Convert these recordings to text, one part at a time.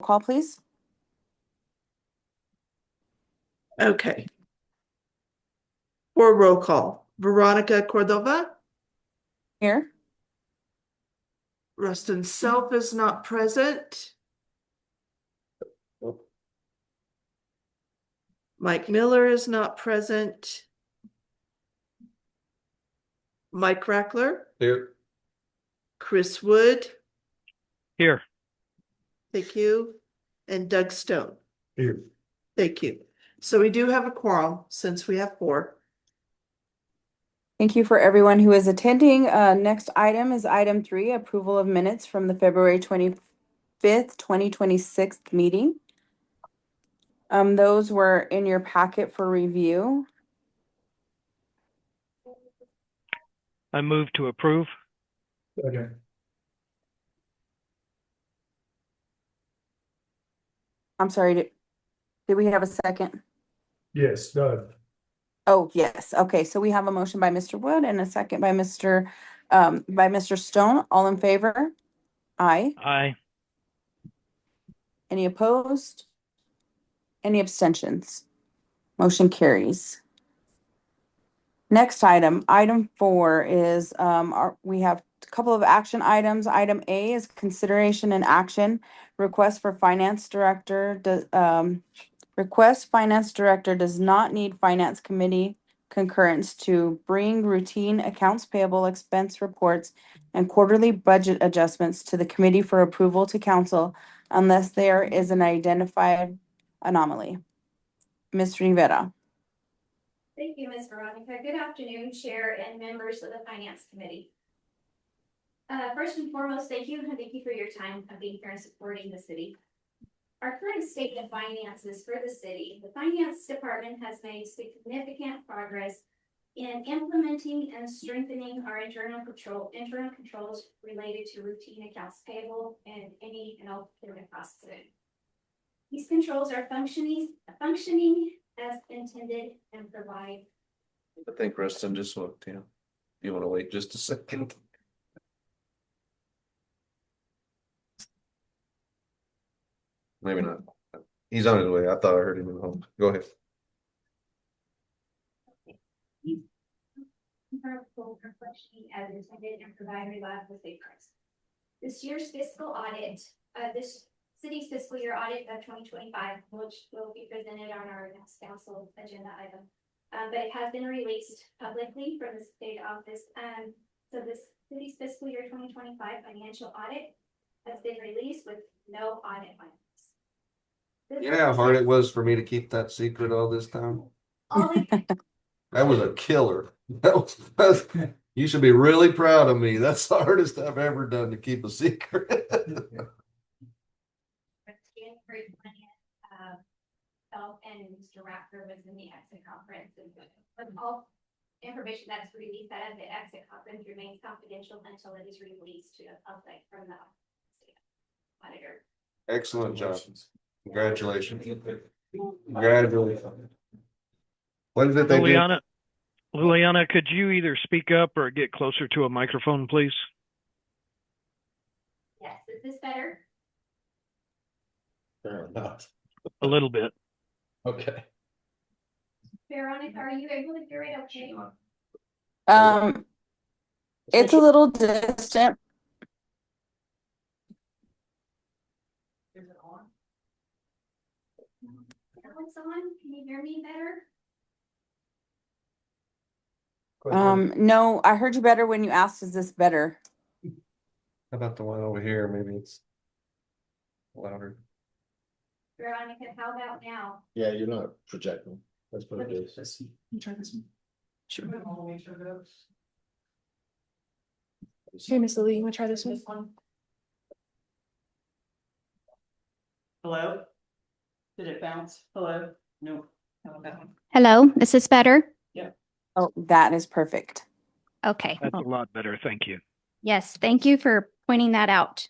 call, please. Okay. For roll call, Veronica Cordova. Here. Rustin Self is not present. Mike Miller is not present. Mike Rackler. Here. Chris Wood. Here. Thank you. And Doug Stone. Here. Thank you. So we do have a quorum since we have 4. Thank you for everyone who is attending. Next item is item 3, approval of minutes from the February 25th, 2026 meeting. Those were in your packet for review. I move to approve. Okay. I'm sorry, did we have a second? Yes, Doug. Oh, yes. Okay, so we have a motion by Mr. Wood and a second by Mr. Stone. All in favor? Aye. Aye. Any opposed? Any abstentions? Motion carries. Next item, item 4 is, we have a couple of action items. Item A is consideration and action. Request finance director does not need finance committee concurrence to bring routine accounts payable expense reports and quarterly budget adjustments to the committee for approval to council unless there is an identified anomaly. Ms. Rivera. Thank you, Ms. Veronica. Good afternoon, Chair and members of the Finance Committee. First and foremost, thank you for your time of being here and supporting the city. Our current state of finances for the city, the Finance Department has made significant progress in implementing and strengthening our internal controls related to routine accounts payable and any and all procurement processing. These controls are functioning as intended and provide. I think Rustin just looked, yeah. You want to wait just a second? Maybe not. He's on his way. I thought I heard him in the home. Go ahead. As intended and provide reliable safeguards. This year's fiscal audit, this city's fiscal year audit of 2025, which will be presented on our next council agenda item. But it has been released publicly from the state office. So this city's fiscal year 2025 financial audit has been released with no audit findings. You know how hard it was for me to keep that secret all this time? That was a killer. You should be really proud of me. That's the hardest I've ever done to keep a secret. And Mr. Raptor was in the exit conference, and all information that's released out of the exit conference remains confidential until it is released to the public from the auditor. Excellent job. Congratulations. Congratulations. What is it they do? Liliana, could you either speak up or get closer to a microphone, please? Yes, is this better? Fair enough. A little bit. Okay. Veronica, are you able to hear it okay? It's a little distant. Is it on? Now it's on. Can you hear me better? No, I heard you better when you asked, is this better? How about the one over here? Maybe it's louder. Veronica, how about now? Yeah, you're not projecting. That's what it is. Let's see. Try this one. Sure. Hey, Miss Lily, you want to try this one? Hello? Did it bounce? Hello? No. Hello, is this better? Oh, that is perfect. Okay. That's a lot better. Thank you. Yes, thank you for pointing that out.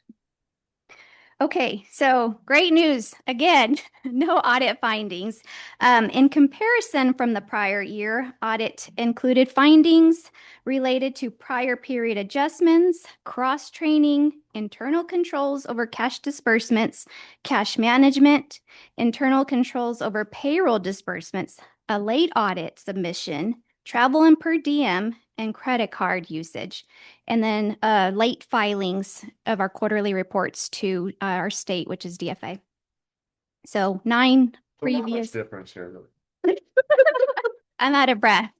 Okay, so great news. Again, no audit findings. In comparison from the prior year, audit included findings related to prior period adjustments, cross-training, internal controls over cash disbursements, cash management, internal controls over payroll disbursements, a late audit submission, travel and per diem, and credit card usage. And then late filings of our quarterly reports to our state, which is DFA. So 9 previous. Difference here. I'm out of breath.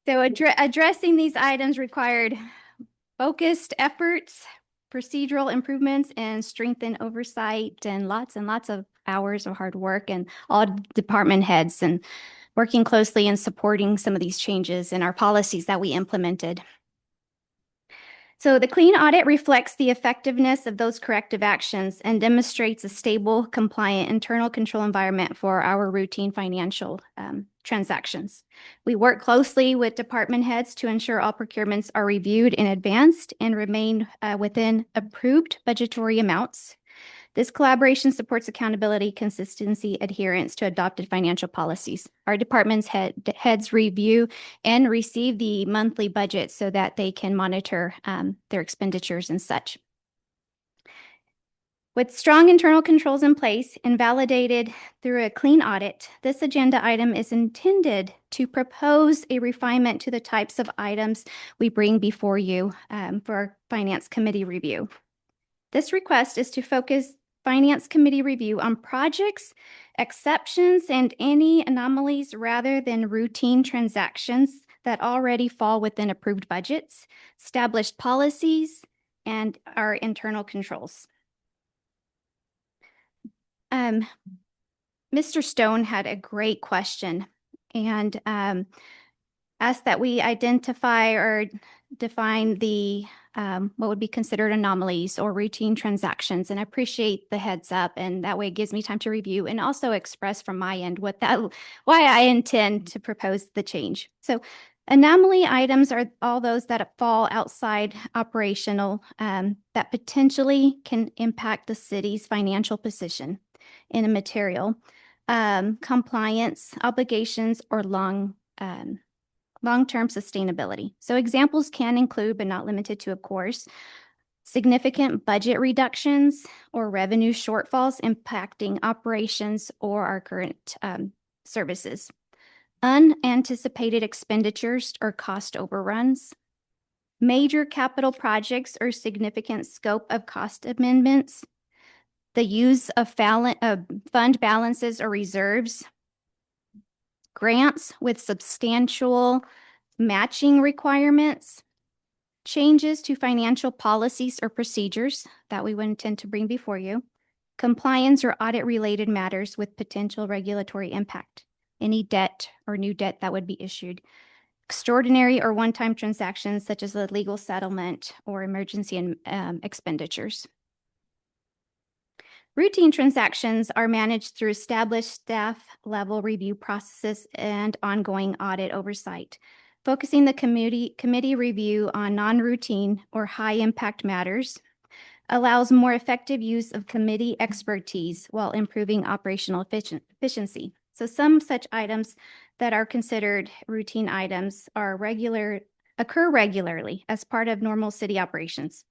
So addressing these items required focused efforts, procedural improvements, and strengthened oversight, and lots of hours of hard work, and all department heads and working closely and supporting some of these changes in our policies that we implemented. So the clean audit reflects the effectiveness of those corrective actions and demonstrates a stable, compliant internal control environment for our routine financial transactions. We work closely with department heads to ensure all procurements are reviewed in advance and remain within approved budgetary amounts. This collaboration supports accountability, consistency, adherence to adopted financial policies. Our department's heads review and receive the monthly budget so that they can monitor their expenditures and such. With strong internal controls in place and validated through a clean audit, this agenda item is intended to propose a refinement to the types of items we bring before you for our Finance Committee review. This request is to focus Finance Committee review on projects, exceptions, and any anomalies rather than routine transactions that already fall within approved budgets, established policies, and our internal controls. Mr. Stone had a great question and asked that we identify or define the what would be considered anomalies or routine transactions. And I appreciate the heads up, and that way it gives me time to review and also express from my end why I intend to propose the change. So anomaly items are all those that fall outside operational that potentially can impact the city's financial position in a material, compliance, obligations, or long-term sustainability. So examples can include, but not limited to, of course, significant budget reductions or revenue shortfalls impacting operations or our current services, unanticipated expenditures or cost overruns, major capital projects or significant scope of cost amendments, the use of fund balances or reserves, grants with substantial matching requirements, changes to financial policies or procedures that we would intend to bring before you, compliance or audit-related matters with potential regulatory impact, any debt or new debt that would be issued, extraordinary or one-time transactions such as a legal settlement or emergency expenditures. Routine transactions are managed through established staff-level review processes and ongoing audit oversight. Focusing the committee review on non-routine or high-impact matters allows more effective use of committee expertise while improving operational efficiency. So some such items that are considered routine items occur regularly as part of normal city operations.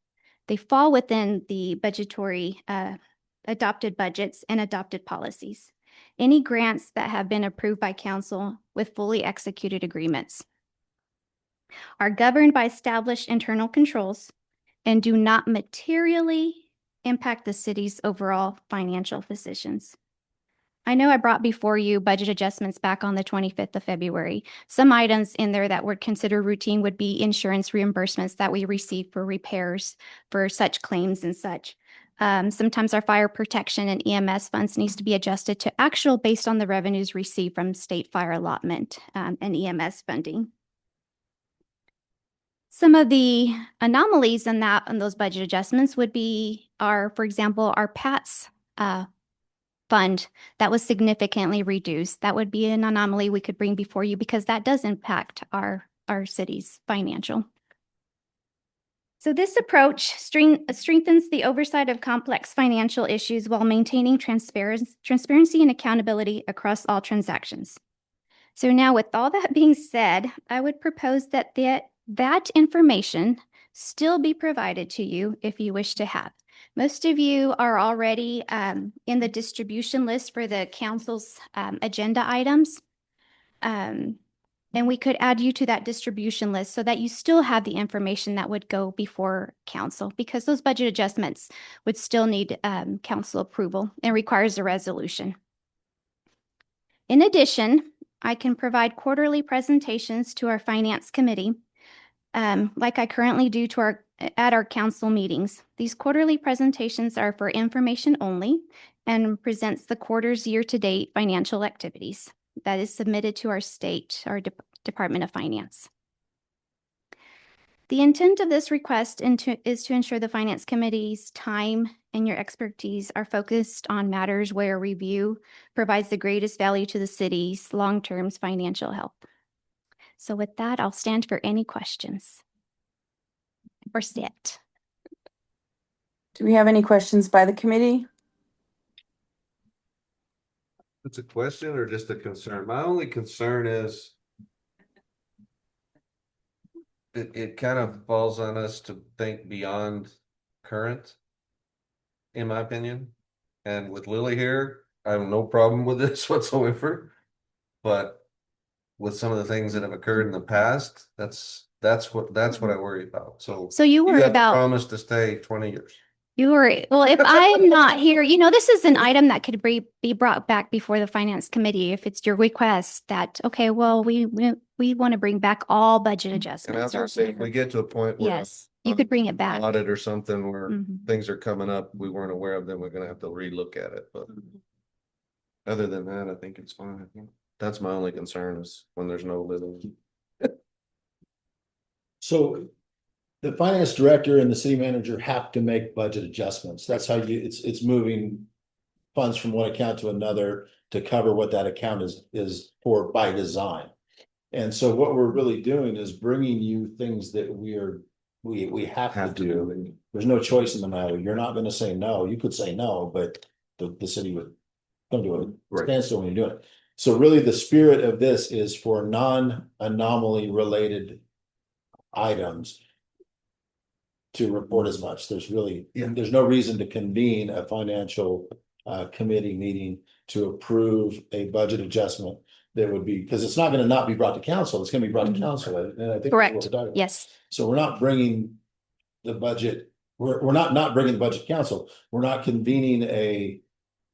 They fall within the budgetary adopted budgets and adopted policies. Any grants that have been approved by council with fully executed agreements are governed by established internal controls and do not materially impact the city's overall financial positions. I know I brought before you budget adjustments back on the 25th of February. Some items in there that were considered routine would be insurance reimbursements that we receive for repairs for such claims and such. Sometimes our fire protection and EMS funds needs to be adjusted to actual based on the revenues received from state fire allotment and EMS funding. Some of the anomalies in those budget adjustments would be for example, our PATS fund that was significantly reduced. That would be an anomaly we could bring before you because that does impact our city's financial. So this approach strengthens the oversight of complex financial issues while maintaining transparency and accountability across all transactions. So now with all that being said, I would propose that that information still be provided to you if you wish to have. Most of you are already in the distribution list for the council's agenda items. And we could add you to that distribution list so that you still have the information that would go before council, because those budget adjustments would still need council approval and requires a resolution. In addition, I can provide quarterly presentations to our finance committee, like I currently do at our council meetings. These quarterly presentations are for information only and presents the quarter's year-to-date financial activities that is submitted to our Department of Finance. The intent of this request is to ensure the Finance Committee's time and your expertise are focused on matters where review provides the greatest value to the city's long-term financial health. So with that, I'll stand for any questions. Or sit. Do we have any questions by the committee? It's a question or just a concern? My only concern is it kind of falls on us to think beyond current, in my opinion. And with Lily here, I have no problem with this whatsoever. But with some of the things that have occurred in the past, that's what I worry about. So you worry have about promised to stay 20 years. well, if I'm not here, this is an item that could be brought back before the Finance Committee if it's your request that, okay, well, we want to bring back all budget And I adjustments. was gonna say, if we get to a point where Yes, you could bring it back. audit or something where Mhm. things are coming up we weren't aware of, then we're gonna have to relook at it. But other than that, I think it's fine. That's my only concern is when there's no living. So the finance director and the city manager have to make budget adjustments. That's how it's moving funds from one account to another to cover what that account is for by design. And so what we're really doing is bringing you things that we have to do. There's no choice in the matter. You're not going to say no. You could say no, but the city would come to a standstill when you're doing it. So really the spirit of this is for non-anomaly related items to report as much. There's no reason to convene a financial committee meeting to approve a budget adjustment that would be, because it's not going to not be brought to council. It's going to be brought to council. And I think Correct. that's what we're talking about. Yes. So we're not bringing the budget. We're not bringing the budget to council. We're not convening a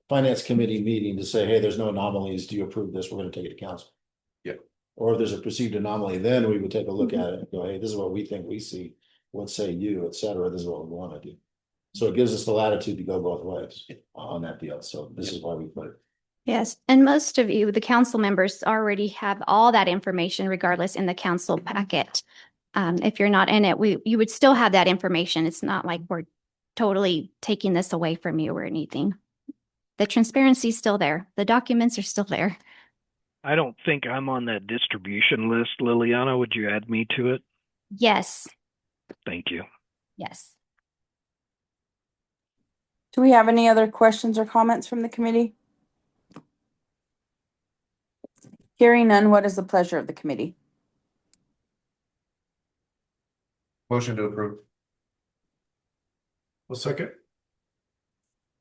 finance committee meeting to say, hey, there's no anomalies. Do you approve this? We're going to take it to council. Yeah. Or if there's a perceived anomaly, then we would take a look at it and go, hey, this is what we think we see. What say you, et cetera. This is what we want to do. So it gives us the latitude to go both ways on that deal. So this is why we put it. Yes, and most of you, the council members, already have all that information regardless in the council packet. If you're not in it, you would still have that information. It's not like we're totally taking this away from you or anything. The transparency is still there. The documents are still there. I don't think I'm on that distribution list. Liliana, would you add me to it? Yes, Thank you. yes. Do we have any other questions or comments from the committee? Hearing none, what is the pleasure of the committee? Motion to approve. Well, second.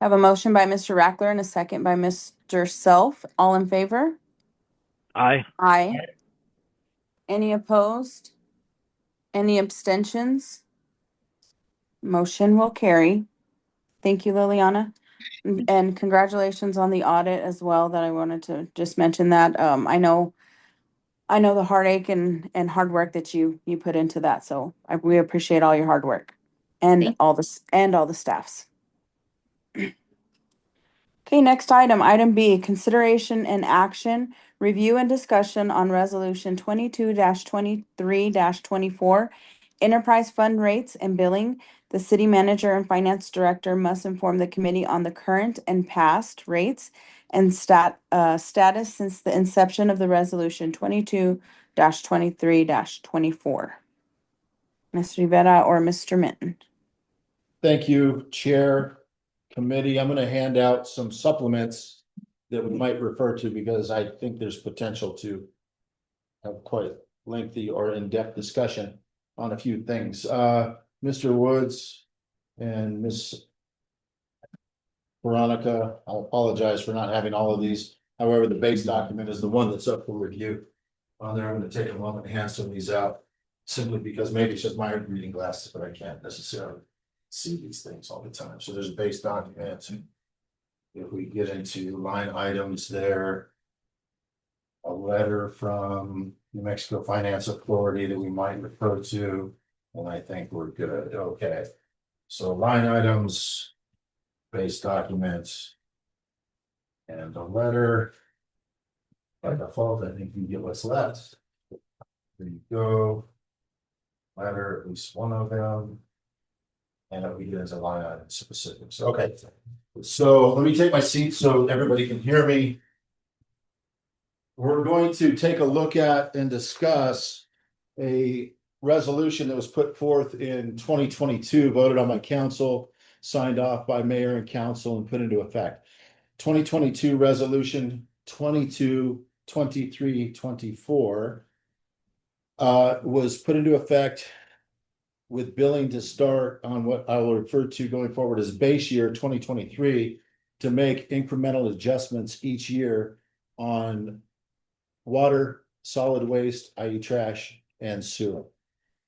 I have a motion by Mr. Rackler and a second by Mr. Self. All in favor? Aye. Aye. Any opposed? Any abstentions? Motion will carry. Thank you, Liliana. And congratulations on the audit as well, that I wanted to just mention that. I know the heartache and hard work that you put into that, so we appreciate all your hard work and Thank- all the staffs. Okay, next item B, consideration and action, review and discussion on resolution 22-23-24, enterprise fund rates and billing. The city manager and finance director must inform the committee on the current and past rates and status since the inception of the resolution 22-23-24. Ms. Rivera or Mr. Minton. Thank you, Chair, Committee. I'm gonna hand out some supplements that we might refer to because I think there's potential to have quite lengthy or in-depth discussion on a few things. Mr. Woods and Ms. Veronica, I apologize for not having all of these. However, the base document is the one that's up for review. On there, I'm gonna take a moment and hand some of these out, simply because maybe it's just my reading glasses, but I can't necessarily see these things all the time. So there's a base document. If we get into line items there, a letter from New Mexico Finance Authority that we might refer to, and I think we're good. Okay. So line items, base documents, and a letter. By default, I think you get what's left. There you go. Letter, at least one of them. And we get into line item specifics. Okay. So let me take my seat so everybody can hear me. We're going to take a look at and discuss a resolution that was put forth in 2022, voted on by council, signed off by mayor and council, and put into effect. 2022 resolution 22-23-24 was put into effect with billing to start on what I will refer to going forward as base year 2023 to make incremental adjustments each year on water, solid waste, i.e. trash, and sewer.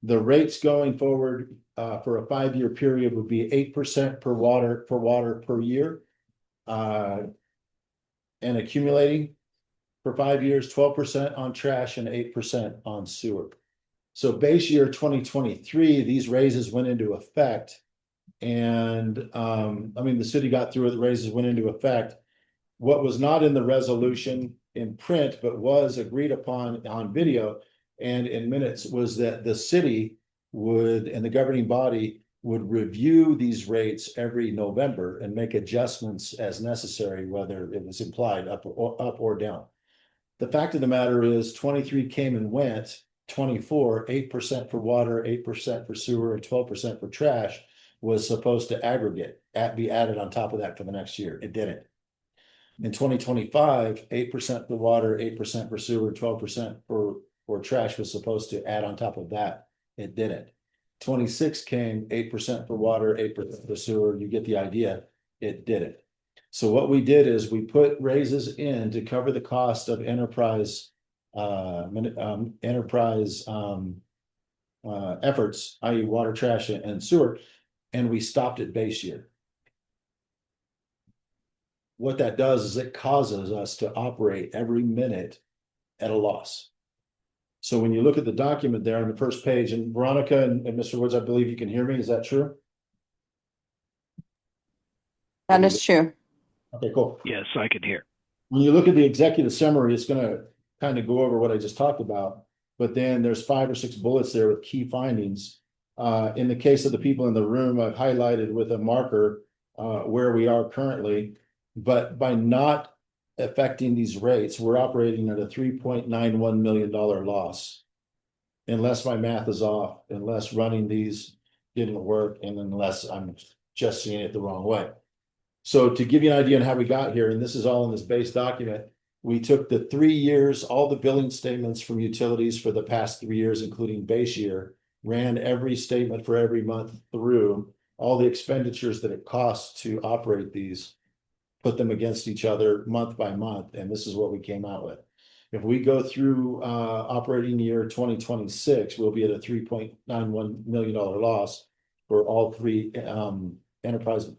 The rates going forward for a 5-year period would be 8% per water per year. And accumulating for 5 years, 12% on trash and 8% on sewer. So base year 2023, these raises went into effect. And I mean, the city got through it, the raises went into effect. What was not in the resolution in print, but was agreed upon on video and in minutes, was that the city would, and the governing body would review these rates every November and make adjustments as necessary, whether it was implied up or down. The fact of the matter is 23 came and went, 24, 8% for water, 8% for sewer, and 12% for trash was supposed to aggregate, be added on top of that for the next year. It didn't. In 2025, 8% for water, 8% for sewer, 12% for trash was supposed to add on top of that. It didn't. 26 came, 8% for water, 8% for sewer. You get the idea. It didn't. So what we did is we put raises in to cover the cost of enterprise efforts, i.e. water, trash, and sewer, and we stopped at base year. What that does is it causes us to operate every minute at a loss. So when you look at the document there on the first page, and Veronica and Mr. Woods, I believe you can hear me. Is that true? That is true. Okay, cool. Yes, I can hear. When you look at the executive summary, it's going to kind of go over what I just talked about, but then there's 5 or 6 bullets there with key findings. In the case of the people in the room, I've highlighted with a marker where we are currently, but by not affecting these rates, we're operating at a $3.91 million loss. Unless my math is off, unless running these didn't work, and unless I'm just seeing it the wrong way. So to give you an idea on how we got here, and this is all in this base document, we took the 3 years, all the billing statements from utilities for the past 3 years, including base year, ran every statement for every month through all the expenditures that it costs to operate these, put them against each other month by month, and this is what we came out with. If we go through operating year 2026, we'll be at a $3.91 million loss for all 3 enterprise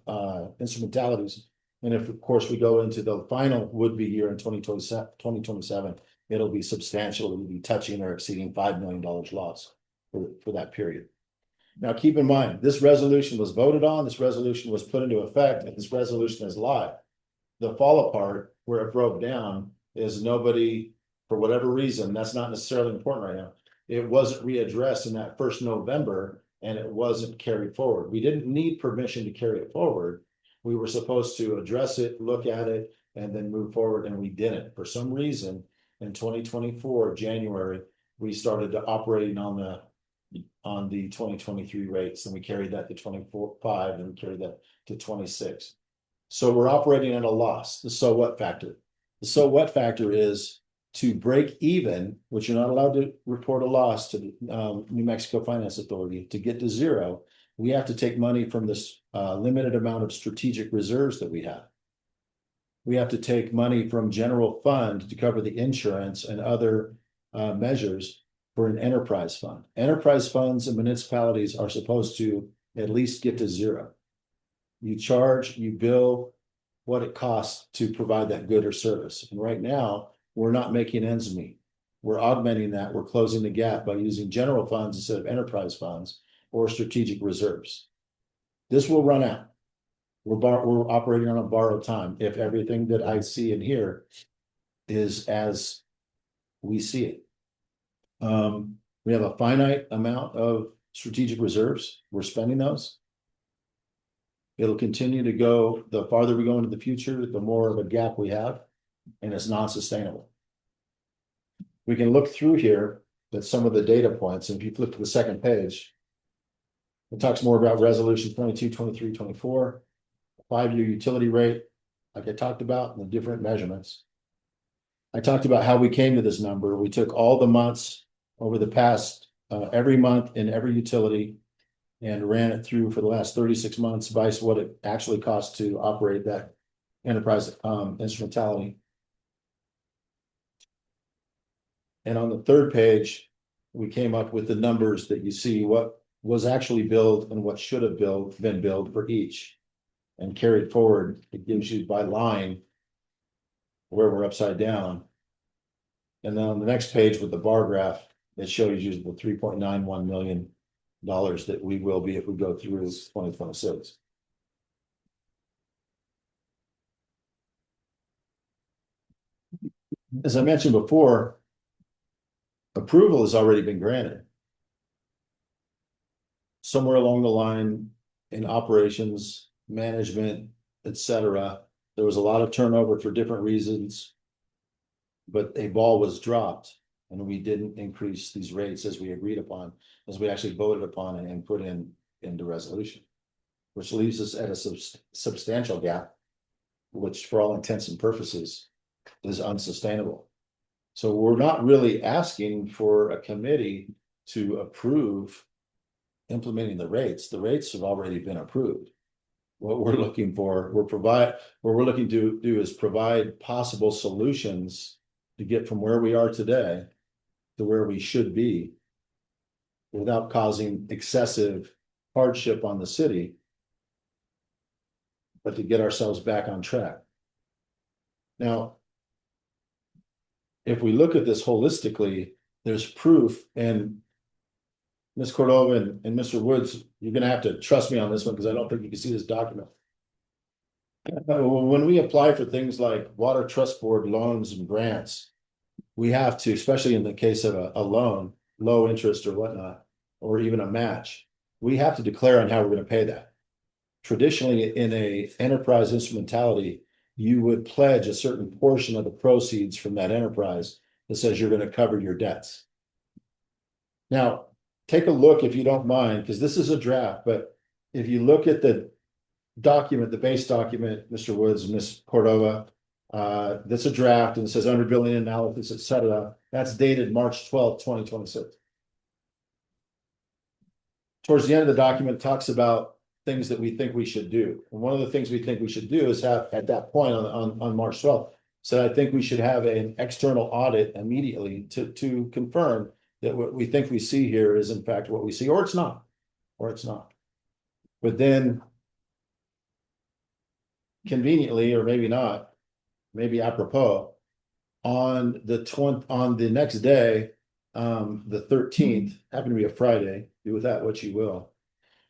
instrumentalities. And if, of course, we go into the final would-be year in 2027, it'll be substantial. It'll be touching or exceeding $5 million loss for that period. Now, keep in mind, this resolution was voted on, this resolution was put into effect, and this resolution is live. The fall apart where it broke down is nobody, for whatever reason, that's not necessarily important right now. It wasn't readdressed in that first November, and it wasn't carried forward. We didn't need permission to carry it forward. We were supposed to address it, look at it, and then move forward, and we didn't. For some reason, in 2024, January, we started to operating on the on the 2023 rates, and we carried that to 24.5, and we carried that to 26. So we're operating at a loss, the so what factor. The so what factor is to break even, which you're not allowed to report a loss to the New Mexico Finance Authority. To get to zero, we have to take money from this limited amount of strategic reserves that we have. We have to take money from general fund to cover the insurance and other measures for an enterprise fund. Enterprise funds and municipalities are supposed to at least get to zero. You charge, you bill what it costs to provide that good or service. And right now, we're not making ends meet. We're augmenting that. We're closing the gap by using general funds instead of enterprise funds or strategic reserves. This will run out. We're operating on a borrowed time if everything that I see in here is as we see it. We have a finite amount of strategic reserves. We're spending those. It'll continue to go, the farther we go into the future, the more of a gap we have, and it's non-sustainable. We can look through here at some of the data points, and if you flip to the second page, it talks more about resolution 22, 23, 24, 5-year utility rate, like I talked about, and the different measurements. I talked about how we came to this number. We took all the months over the past, every month in every utility, and ran it through for the last 36 months by what it actually costs to operate that enterprise instrumentality. And on the third page, we came up with the numbers that you see, what was actually billed and what should have been billed for each, and carried forward. It gives you by line where we're upside down. And then on the next page with the bar graph, it shows you the $3.91 million that we will be if we go through 2026. As I mentioned before, approval has already been granted. Somewhere along the line in operations, management, etc., there was a lot of turnover for different reasons, but a ball was dropped and we didn't increase these rates as we agreed upon, as we actually voted upon and put into resolution, which leaves us at a substantial gap, which for all intents and purposes is unsustainable. So we're not really asking for a committee to approve implementing the rates. The rates have already been approved. What we're looking for, what we're looking to do is provide possible solutions to get from where we are today to where we should be without causing excessive hardship on the city, but to get ourselves back on track. Now, if we look at this holistically, there's proof, and Ms. Cordova and Mr. Woods, you're gonna have to trust me on this one because I don't think you can see this document. When we apply for things like Water Trust Board loans and grants, we have to, especially in the case of a loan, low interest or whatnot, or even a match, we have to declare on how we're gonna pay that. Traditionally, in a enterprise instrumentality, you would pledge a certain portion of the proceeds from that enterprise that says you're going to cover your debts. Now, take a look, if you don't mind, because this is a draft, but if you look at the document, the base document, Mr. Woods and Ms. Cordova, that's a draft and it says under billing analysis, etc. That's dated March 12th, 2026. Towards the end of the document, it talks about things that we think we should do. And one of the things we think we should do is have, at that point on March 12th, so I think we should have an external audit immediately to confirm that what we think we see here is in fact what we see, or it's not. But then conveniently, or maybe not, maybe apropos, on the next day, the 13th, happened to be a Friday, do with that what you will.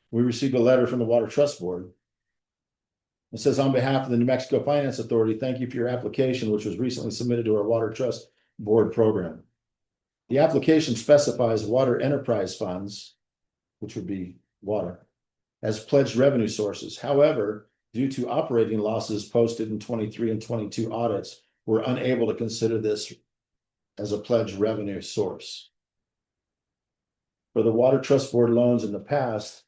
We received a letter from the Water Trust Board. It says, on behalf of the New Mexico Finance Authority, thank you for your application, which was recently submitted to our Water Trust Board program. The application specifies water enterprise funds, which would be water, as pledged revenue sources. However, due to operating losses posted in 23 and 22 audits, we're unable to consider this as a pledged revenue source. For the Water Trust Board loans in the past,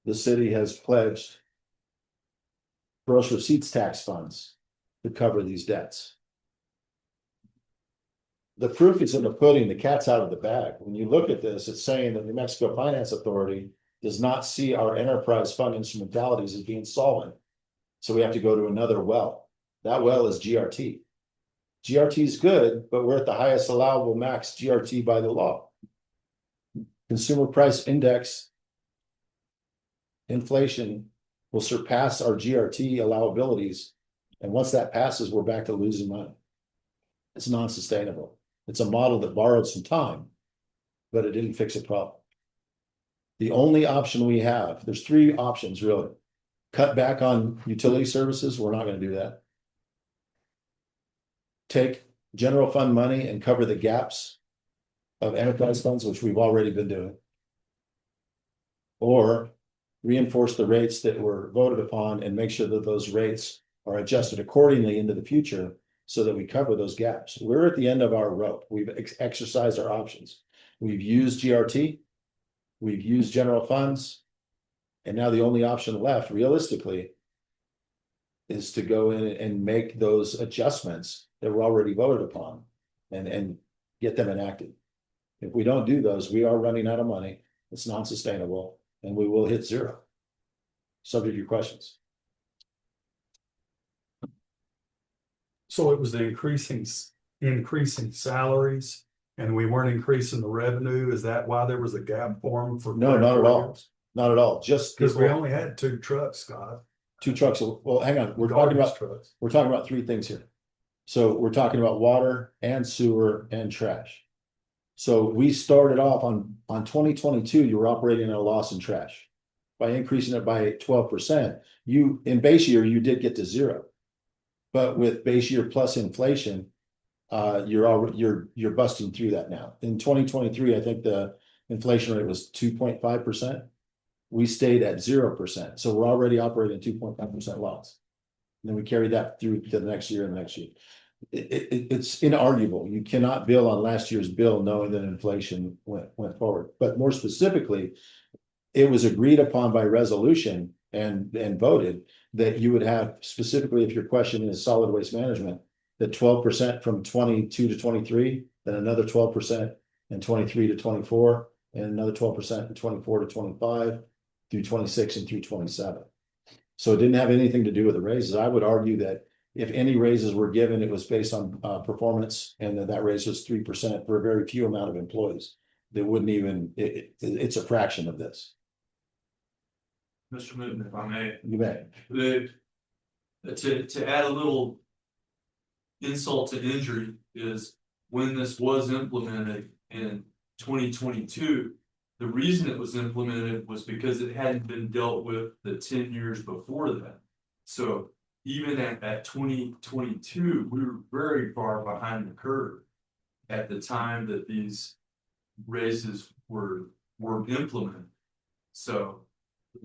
the city has pledged gross receipts tax funds to cover these debts. The proof is in the pudding, the cat's out of the bag. When you look at this, it's saying that New Mexico Finance Authority does not see our enterprise fund instrumentalities as being solvent. So we have to go to another well. That well is GRT. GRT is good, but we're at the highest allowable max GRT by the law. Consumer price index inflation will surpass our GRT allowabilities. And once that passes, we're back to losing money. It's non-sustainable. It's a model that borrowed some time, but it didn't fix a problem. The only option we have, there's three options really. Cut back on utility services, we're not going to do that. Take general fund money and cover the gaps of enterprise funds, which we've already been doing. Or reinforce the rates that were voted upon and make sure that those rates are adjusted accordingly into the future so that we cover those gaps. We're at the end of our rope. We've exercised our options. We've used GRT, we've used general funds, and now the only option left realistically is to go in and make those adjustments that were already voted upon and get them enacted. If we don't do those, we are running out of money. It's non-sustainable and we will hit zero. Subject to your questions. So it was the increasing salaries and we weren't increasing the revenue. Is that why there was a gap formed for? No, not at all. Not at all. Just Because we only had 2 trucks, Scott. 2 trucks. Well, hang on. We're talking about 3 things here. So we're talking about water and sewer and trash. So we started off on 2022, you were operating at a loss in trash. By increasing it by 12%, in base year, you did get to 0. But with base year plus inflation, you're busting through that now. In 2023, I think the inflation rate was 2.5%. We stayed at 0%. So we're already operating 2.5% loss. And then we carried that through to the next year and the next year. It's inarguable. You cannot bill on last year's bill knowing that inflation went forward. But more specifically, it was agreed upon by resolution and voted that you would have, specifically if your question is solid waste management, that 12% from 22 to 23, then another 12% in 23 to 24, and another 12% in 24 to 25 through 26 and through 27. So it didn't have anything to do with the raises. I would argue that if any raises were given, it was based on performance, and that raise was 3% for a very few amount of employees. That wouldn't even, it's a fraction of this. Mr. Newton, if I may. You may. To add a little insult to injury is when this was implemented in 2022, the reason it was implemented was because it hadn't been dealt with the 10 years before that. So even at 2022, we were very far behind the curve at the time that these raises were implemented. So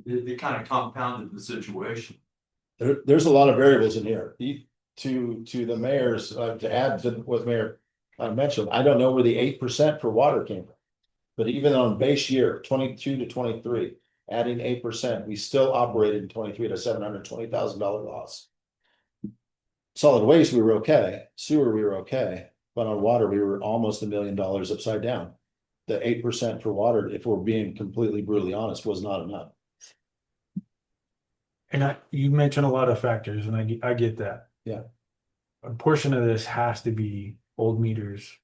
it kind of compounded the situation. There's a lot of variables in here. To the mayor's, to add to what Mayor mentioned, I don't know where the 8% for water came from. But even on base year 22 to 23, adding 8%, we still operated in 23 at a $720,000 loss. Solid waste, we were okay. Sewer, we were okay. But on water, we were almost $1 million upside down. The 8% for water, if we're being completely brutally honest, was not enough. And you mentioned a lot of factors, and I get that. Yeah. A portion of this has to be old meters,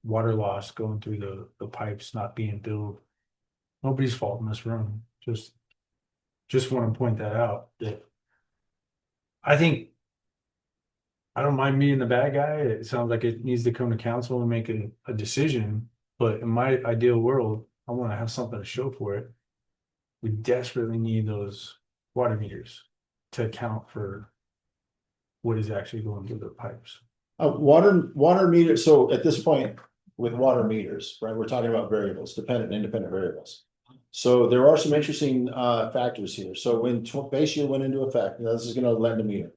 water loss going through the pipes not being filled. Nobody's fault in this room. Just want to point that out. That I think I don't mind being the bad guy. It sounds like it needs to come to council and make a decision. But in my ideal world, I want to have something to show for it. We desperately need those water meters to account for what is actually going through the pipes. Water meters. So at this point with water meters, right, we're talking about variables, dependent and independent variables. So there are some interesting factors here. So when base year went into effect, this is going to lend a meter.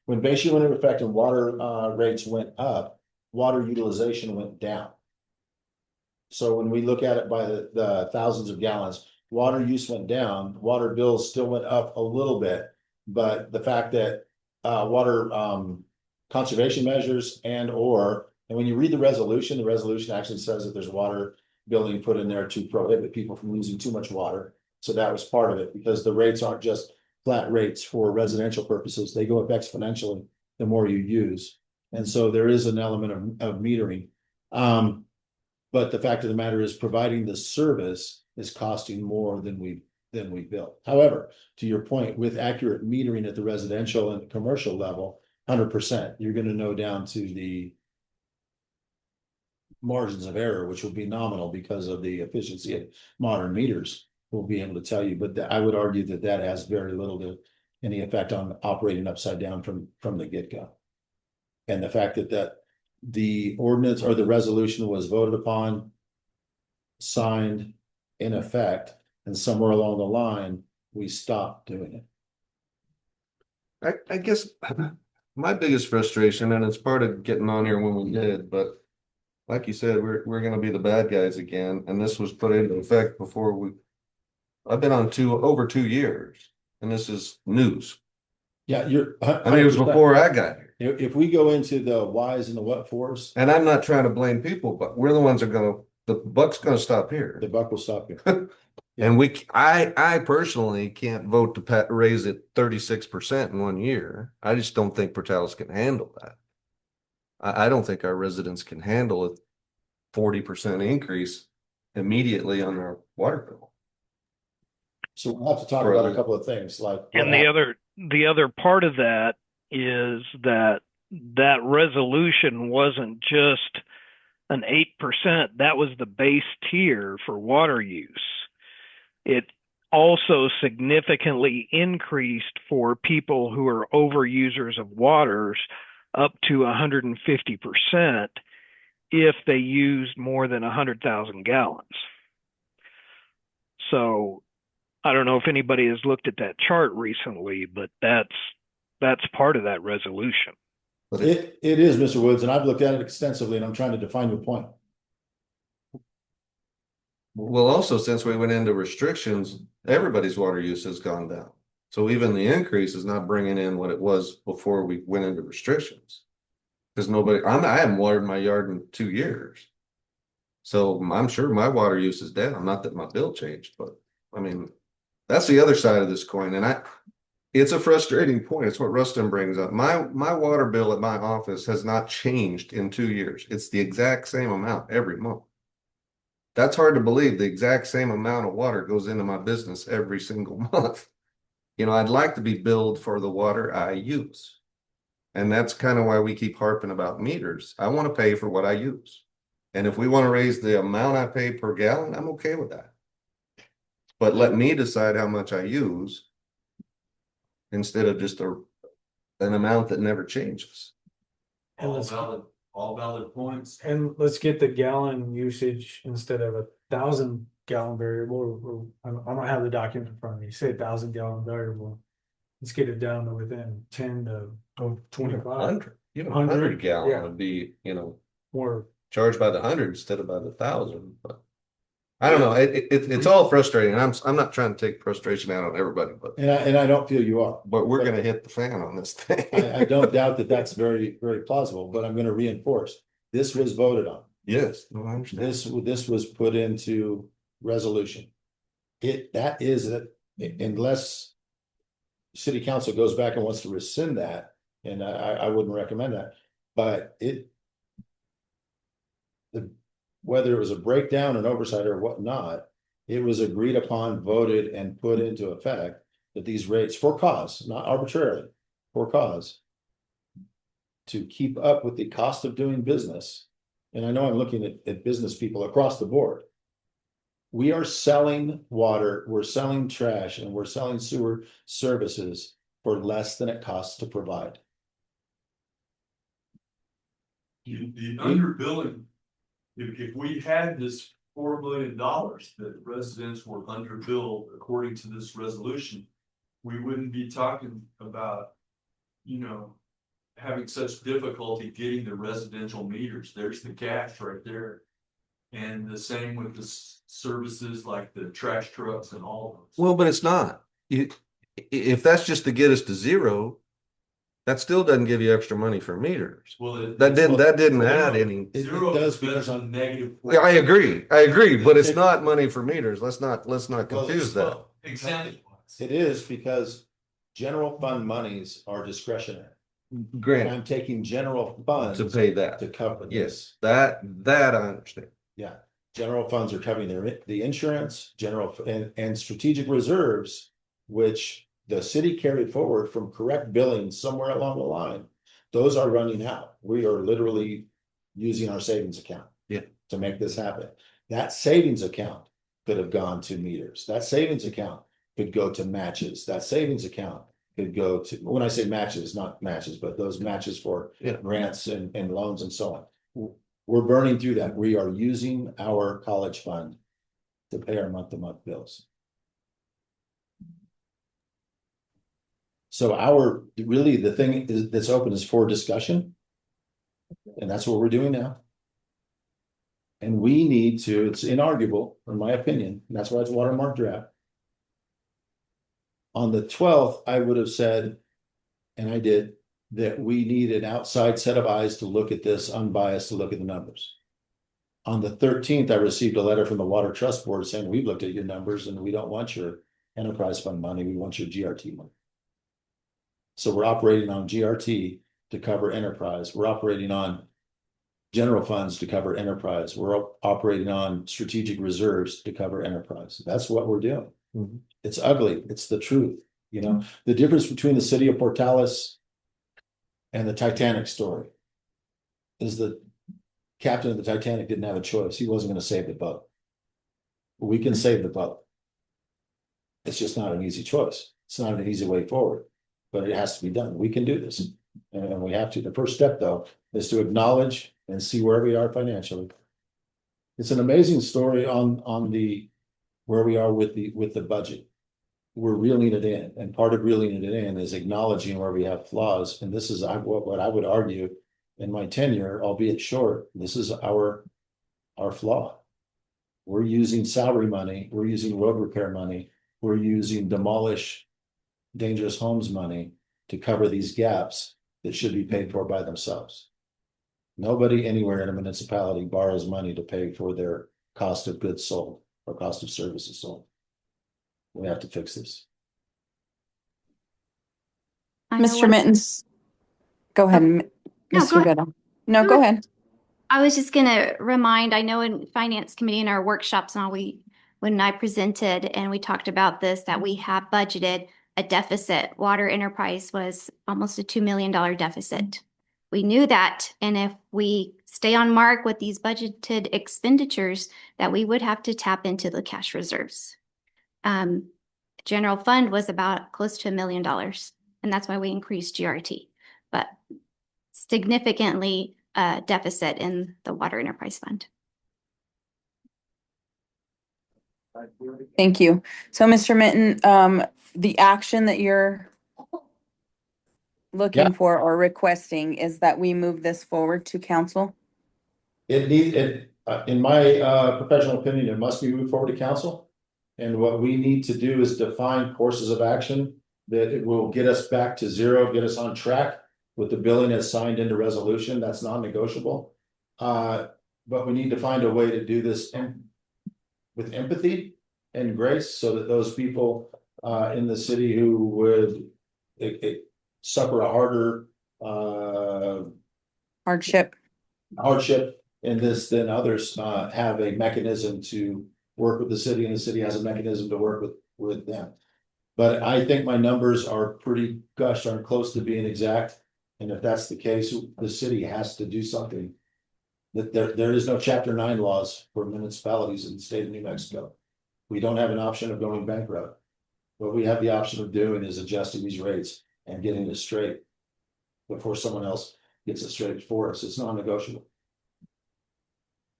When base year went into effect and water rates went up, water utilization went down. So when we look at it by the thousands of gallons, water use went down, water bills still went up a little bit. But the fact that water conservation measures and when you read the resolution actually says that there's water billing put in there to prohibit people from using too much water. So that was part of it, because the rates aren't just flat rates for residential purposes, they go up exponentially the more you use. And so there is an element of metering. But the fact of the matter is, providing the service is costing more than we bill. However, to your point, with accurate metering at the residential and commercial level, 100%, you're going to know down to the margins of error, which will be nominal because of the efficiency of modern meters. We'll be able to tell you, but I would argue that that has very little to any effect on operating upside down from the get-go. And the fact that the ordinance or the resolution was voted upon, signed, in effect, and somewhere along the line, we stopped doing it. I guess my biggest frustration, and it's part of getting on here when we did, but like you said, we're gonna be the bad guys again, and this was put into effect before I've been on over 2 years, and this is news. Yeah, you're. I mean, it was before I got here. If we go into the whys and the what fors, And I'm not trying to blame people, but we're the ones that the buck's gonna stop here. the buck will stop you. And I personally can't vote to raise it 36% in 1 year. I just don't think Portales can handle that. I don't think our residents can handle a 40% increase immediately on their water bill. So we'll have to talk about a couple of things like. And the other part of that is that resolution wasn't just an 8%, that was the base tier for water use. It also significantly increased for people who are overusers of waters up to 150% if they used more than 100,000 gallons. So I don't know if anybody has looked at that chart recently, but that's part of that resolution. But It is, Mr. Woods, and I've looked at it extensively, and I'm trying to define your point. Well, also, since we went into restrictions, everybody's water use has gone down. So even the increase is not bringing in what it was before we went into restrictions. Because I haven't watered my yard in 2 years. So I'm sure my water use is down. Not that my bill changed, but I mean, that's the other side of this coin. And it's a frustrating point. It's what Rustin brings up. My water bill at my office has not changed in 2 years. It's the exact same amount every month. That's hard to believe. The exact same amount of water goes into my business every single month. You know, I'd like to be billed for the water I use. And that's kind of why we keep harping about meters. I want to pay for what I use. And if we want to raise the amount I pay per gallon, I'm okay with that. But let me decide how much I use instead of just an amount that never changes. And All valid points. And let's get the gallon usage instead of 1,000 gallon variable. I don't have the document in front of me. Say 1,000 gallon variable. Let's get it down to within 10 to 25. 100, even 100, 100 gallon yeah. would be, More. charged by the 100 instead of by the 1,000. But I don't know. It's all frustrating. I'm not trying to take frustration out on everybody, but And I don't feel you are. but we're gonna hit the fan on this thing. I don't doubt that that's very, very plausible, but I'm going to reinforce. This was voted on. Yes, no, I understand. This was put into resolution. That is it, unless city council goes back and wants to rescind that, and I wouldn't recommend that, but whether it was a breakdown, an oversight or whatnot, it was agreed upon, voted and put into effect that these rates for cause, not arbitrarily, for cause, to keep up with the cost of doing business. And I know I'm looking at business people across the board. We are selling water, we're selling trash, and we're selling sewer services for less than it costs to provide. The underbilling, if we had this $4 million that residents were underbilled according to this resolution, we wouldn't be talking about, having such difficulty getting the residential meters. There's the cash right there. And the same with the services like the trash trucks and all those. Well, but it's not. If that's just to get us to zero, that still doesn't give you extra money for meters. Well, That didn't add any. It Zero does is because better on than negative. Yeah, I agree, but it's not money for meters. Let's not confuse that. Well, exactly. it is because general fund monies are discretionary. And Granted, I'm taking general funds to pay that. to cover Yes, this. that I understand. Yeah, general funds are covering the insurance, and strategic reserves, which the city carried forward from correct billing somewhere along the line. Those are running out. We are literally using our savings account. Yeah. To make this happen. That savings account could have gone to meters. That savings account could go to matches. That savings account could go to, when I say matches, not matches, but those matches for Yeah. grants and loans and so on. We're burning through that. We are using our college fund to pay our month-to-month bills. So really, the thing that's open is for discussion. And that's what we're doing now. And we need to, it's inarguable, in my opinion, and that's why it's watermark draft. On the 12th, I would have said, and I did, that we need an outside set of eyes to look at this, unbiased, to look at the numbers. On the 13th, I received a letter from the Water Trust Board saying, we've looked at your numbers and we don't want your enterprise fund money, we want your GRT money. So we're operating on GRT to cover enterprise. We're operating on general funds to cover enterprise. We're operating on strategic reserves to cover enterprise. That's what we're doing. Mhm. It's ugly. It's the truth. You know, the difference between the city of Portales and the Titanic story is the captain of the Titanic didn't have a choice. He wasn't going to save the boat. We can save the boat. It's just not an easy choice. It's not an easy way forward, but it has to be done. We can do this. And we have to. The first step, though, is to acknowledge and see where we are financially. It's an amazing story on the where we are with the budget. We're reeling it in, and part of reeling it in is acknowledging where we have flaws. And this is what I would argue in my tenure, albeit short. This is our flaw. We're using salary money. We're using road repair money. We're using demolish dangerous homes money to cover these gaps that should be paid for by themselves. Nobody anywhere in a municipality borrows money to pay for their cost of goods sold or cost of services sold. We have to fix this. I know Mr. what- Mittens. Go ahead, No, go Mr. ahead. Goodall. No, go ahead. I was just gonna remind, I know in finance committee in our workshops and all, when I presented and we talked about this, that we have budgeted a deficit. Water enterprise was almost a $2 million deficit. We knew that, and if we stay on mark with these budgeted expenditures, that we would have to tap into the cash reserves. General fund was about close to $1 million, and that's why we increased GRT, but significantly deficit in the water enterprise fund. Thank you. So, Mr. Mitten, the action that you're looking Yeah. for or requesting is that we move this forward to council? In my professional opinion, it must be moved forward to council. And what we need to do is define courses of action that it will get us back to zero, get us on track with the billing as signed into resolution. That's non-negotiable. But we need to find a way to do this with empathy and grace so that those people in the city who would suffer a harder Hardship. in this than others have a mechanism to work with the city, and the city has a mechanism to work with them. But I think my numbers are pretty darn close to being exact. And if that's the case, the city has to do something. That there is no Chapter 9 laws for municipalities in the state of New Mexico. We don't have an option of going bankrupt. What we have the option of doing is adjusting these rates and getting it straight before someone else gets it straight for us. It's non-negotiable.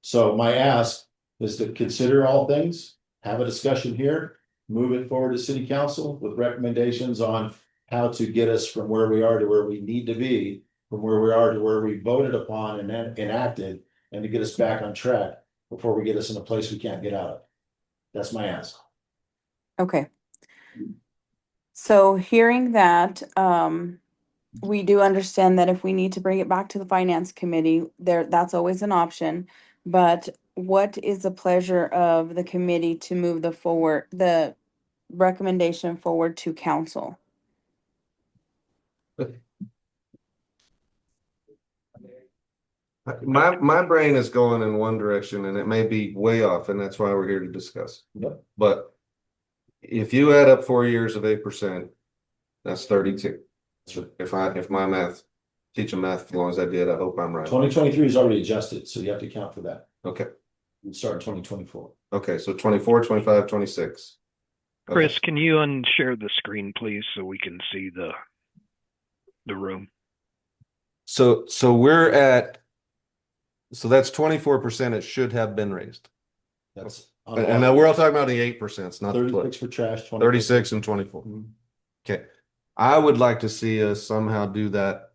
So my ask is to consider all things, have a discussion here, move it forward to city council with recommendations on how to get us from where we are to where we need to be, from where we are to where we voted upon and then enacted, and to get us back on track before we get us in a place we can't get out of. That's my ask. Okay. So hearing that, we do understand that if we need to bring it back to the finance committee, that's always an option. But what is the pleasure of the committee to move the recommendation forward to council? My brain is going in one direction and it may be way off, and that's why we're here to discuss. Yep. But if you add up 4 years of 8%, that's 32. If my math, teaching math as long as I did, I hope I'm right. 2023 is already adjusted, so you have to account for that. Okay. We start in 2024. Okay, so 24, 25, 26. Okay. Chris, can you unshare the screen, please, so we can see the room? So that's 24%. It should have been raised. That's. And now we're all talking about the 8%, it's not the 36 for trash. 36 and 24. Mhm. Okay. I would like to see us somehow do that,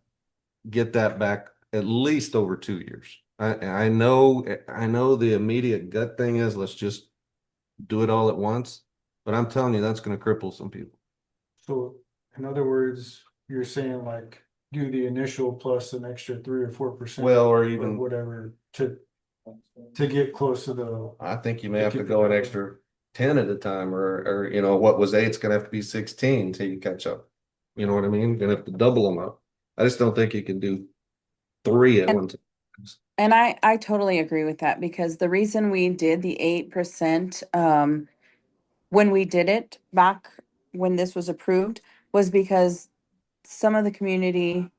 get that back at least over 2 years. I know the immediate gut thing is let's just do it all at once, but I'm telling you, that's going to cripple some people. So in other words, you're saying like do the initial plus an extra 3 or 4%. Well, or even whatever to get close to the. I think you may have to go an extra 10 at a time, or you know, what was 8's gonna have to be 16 till you catch up. You know what I mean? Gonna have to double them up. I just don't think you can do 3 at one time. And I totally agree with that, because the reason we did the 8%, when we did it back when this was approved, was because some of the community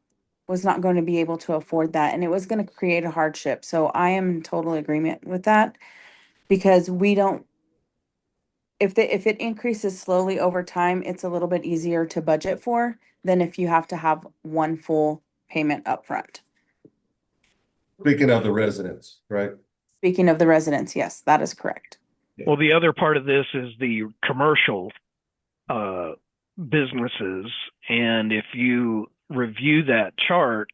was not going to be able to afford that, and it was going to create a hardship. So I am in total agreement with that, because we don't, if it increases slowly over time, it's a little bit easier to budget for than if you have to have one full payment upfront. Speaking of the residents, right? Speaking of the residents, yes, that is correct. Well, the other part of this is the commercial businesses. And if you review that chart,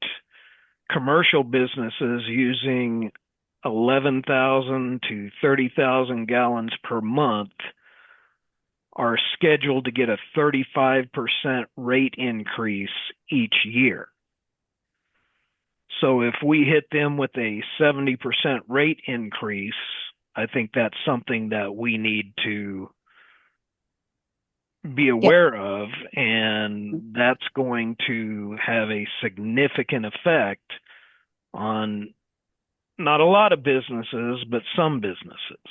commercial businesses using 11,000 to 30,000 gallons per month are scheduled to get a 35% rate increase each year. So if we hit them with a 70% rate increase, I think that's something that we need to be aware of, and that's going to have a significant effect on not a lot of businesses, but some businesses.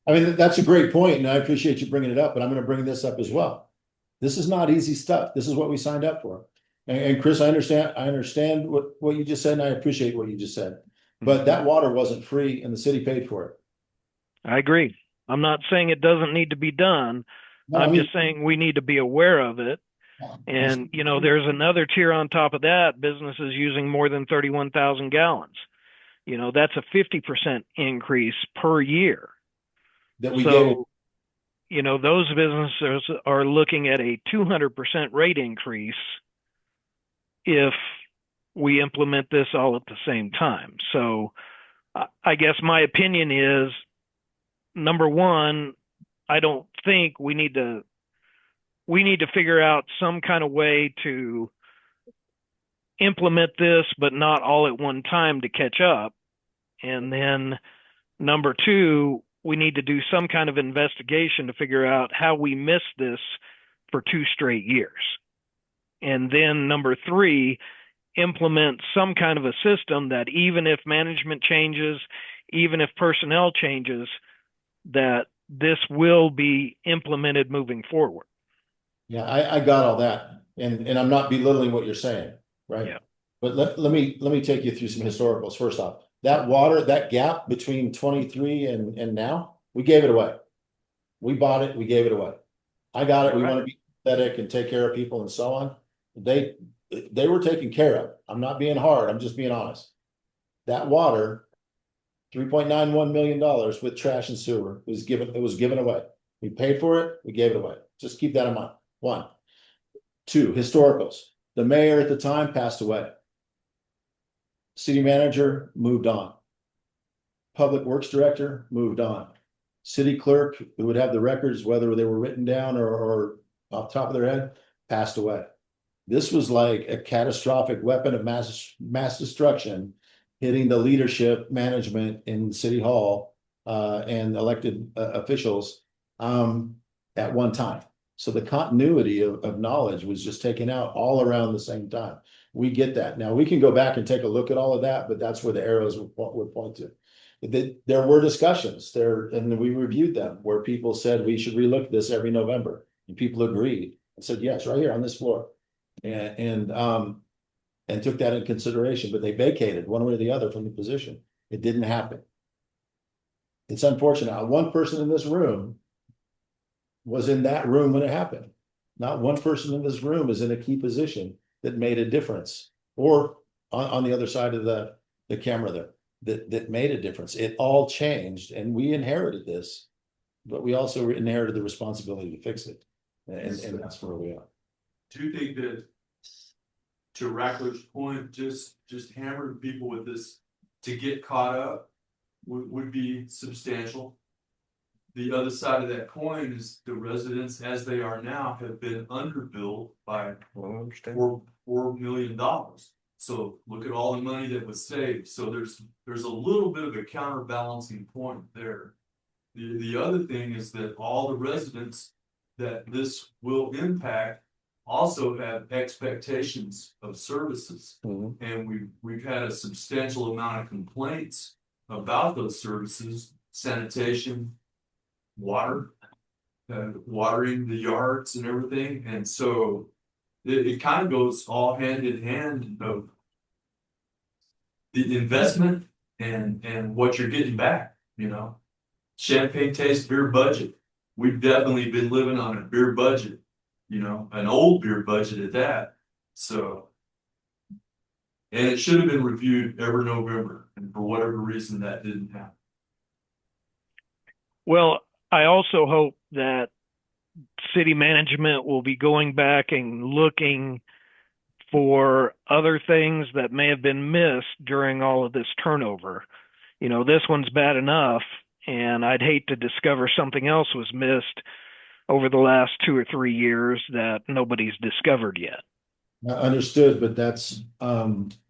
I mean, that's a great point, and I appreciate you bringing it up, but I'm going to bring this up as well. This is not easy stuff. This is what we signed up for. And Chris, I understand what you just said, and I appreciate what you just said. But that water wasn't free, and the city paid for it. I agree. I'm not saying it doesn't need to be done. No, I'm just saying we need to be aware of it. And, you know, there's another tier on top of that, businesses using more than 31,000 gallons. You know, that's a 50% increase per year. That we So, gave. you know, those businesses are looking at a 200% rate increase if we implement this all at the same time. So I guess my opinion is, number one, I don't think we need to figure out some kind of way to implement this, but not all at one time to catch up. And then number two, we need to do some kind of investigation to figure out how we missed this for 2 straight years. And then number three, implement some kind of a system that even if management changes, even if personnel changes, that this will be implemented moving forward. Yeah, I got all that, and I'm not belittling what you're saying, right? Yeah. But let me take you through some historicals. First off, that water, that gap between 23 and now, we gave it away. We bought it, we gave it away. I got it. We want to be pathetic and take care of people and so on. They were taken care of. I'm not being hard. I'm just being honest. That water, $3.91 million with trash and sewer was given away. We paid for it. We gave it away. Just keep that in mind. 1, 2, historicals. The mayor at the time passed away. City manager moved on. public works director moved on. City clerk, who would have the records, whether they were written down or off the top of their head, passed away. This was like a catastrophic weapon of mass destruction hitting the leadership management in City Hall and elected officials at one time. So the continuity of knowledge was just taken out all around the same time. We get that. Now we can go back and take a look at all of that, but that's where the arrows would point to. There were discussions there, and we reviewed them where people said we should relook this every November, and people agreed and said, yes, right here on this floor. And took that in consideration, but they vacated one way or the other from the position. It didn't happen. It's unfortunate. One person in this room was in that room when it happened. Not one person in this room is in a key position that made a difference, or on the other side of the camera there, that made a difference. It all changed, and we inherited this, but we also inherited the responsibility to fix it. And that's where we are. Do you think that, to Rackler's point, just hammering people with this to get caught up would be substantial? The other side of that coin is the residents, as they are now, have been underbilled by $4 million. So look at all the money that was saved. So there's a little bit of a counterbalancing point there. The other thing is that all the residents that this will impact also have expectations of services. Mm-hmm. And we've had a substantial amount of complaints about those services: sanitation, water, watering the yards and everything. And so it kind of goes all hand in hand of the investment and what you're getting back, you know. Champagne taste beer budget. We've definitely been living on a beer budget, you know, an old beer budget at that. So, and it should have been reviewed every November, and for whatever reason that didn't happen. Well, I also hope that city management will be going back and looking for other things that may have been missed during all of this turnover. You know, this one's bad enough, and I'd hate to discover something else was missed over the last 2 or 3 years that nobody's discovered yet. Understood, but that's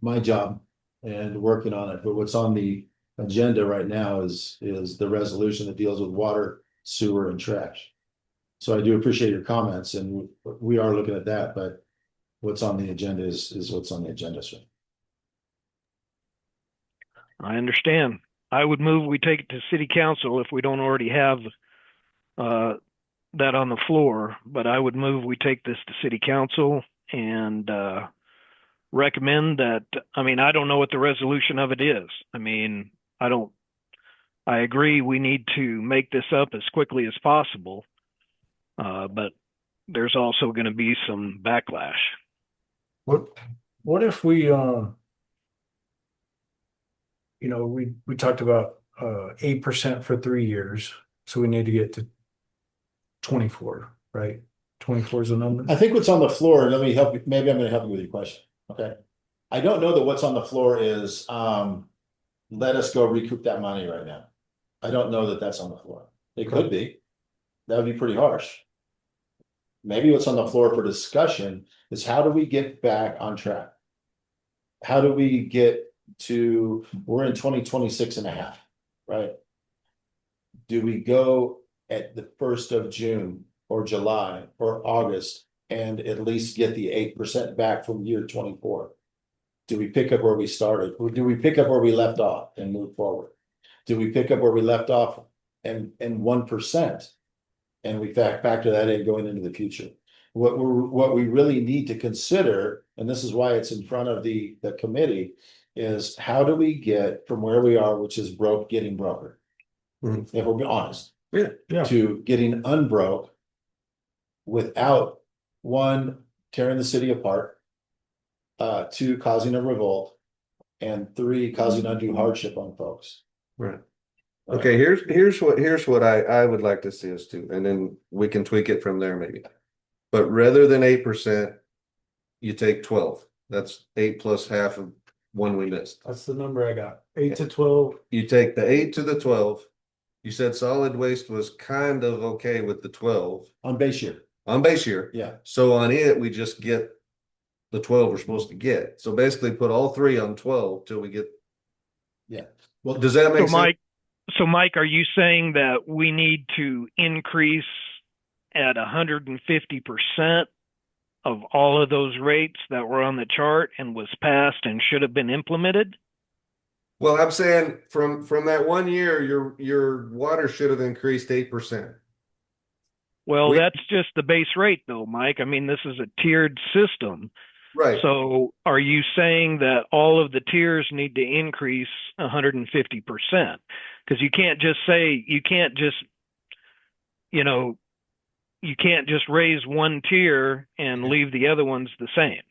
my job and working on it. But what's on the agenda right now is the resolution that deals with water, sewer, and trash. So I do appreciate your comments, and we are looking at that, but what's on the agenda is what's on the agenda, sir. I understand. I would move we take it to city council if we don't already have that on the floor, but I would move we take this to city council and recommend that. I mean, I don't know what the resolution of it is. I mean, I agree we need to make this up as quickly as possible, but there's also going to be some backlash. What if we you know, we talked about 8% for 3 years, so we need to get to 24, right? 24 is the number. I think what's on the floor, let me help you. Maybe I'm going to help you with your question. Okay. I don't know that what's on the floor is let us go recoup that money right now. I don't know that that's on the floor. It could be. That would be pretty harsh. Maybe what's on the floor for discussion is how do we get back on track? How do we get to, we're in 2026 and a half, right? Do we go at the 1st of June or July or August and at least get the 8% back from year 24? Do we pick up where we started, or do we pick up where we left off and move forward? Do we pick up where we left off and 1%, and we factor that in going into the future? What we really need to consider, and this is why it's in front of the committee, is how do we get from where we are, which is broke, getting broker, if we're being honest, to getting unbroke without, 1, tearing the city apart, 2, causing a revolt, and 3, causing undue hardship on folks. Right. Okay, here's what I would like to see us do, and then we can tweak it from there maybe. But rather than 8%, you take 12. That's 8 plus half of one we missed. That's the number I got. 8 to 12. You take the 8 to the 12. You said solid waste was kind of okay with the 12 On base year, on base year. yeah. So on it, we just get the 12 we're supposed to get. So basically put all three on 12 till we get. Yeah. Well, Does that make sense? Mike, are you saying that we need to increase at 150% of all of those rates that were on the chart and was passed and should have been implemented? Well, I'm saying from that 1 year, your water should have increased 8%. Well, We- that's just the base rate though, Mike. I mean, this is a tiered system. Right. So are you saying that all of the tiers need to increase 150%? Because you can't just raise one tier and leave the other ones the same.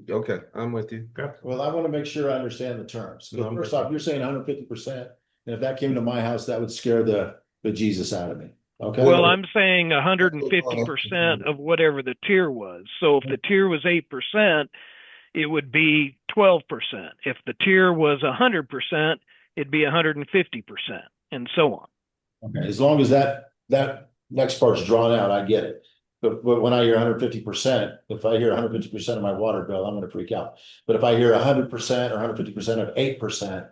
Okay, I'm with you. well, I want to make sure I understand the terms. No, I'm First off, you're saying 150%, and if that came to my house, that would scare the Jesus out of me. Okay. Well, I'm saying 150% of whatever the tier was. So if the tier was 8%, it would be 12%. If the tier was 100%, it'd be 150%, and so on. Okay, as long as that next part's drawn out, I get it. But when I hear 150%, if I hear 150% of my water bill, I'm gonna freak out. But if I hear 100% or 150% of 8%,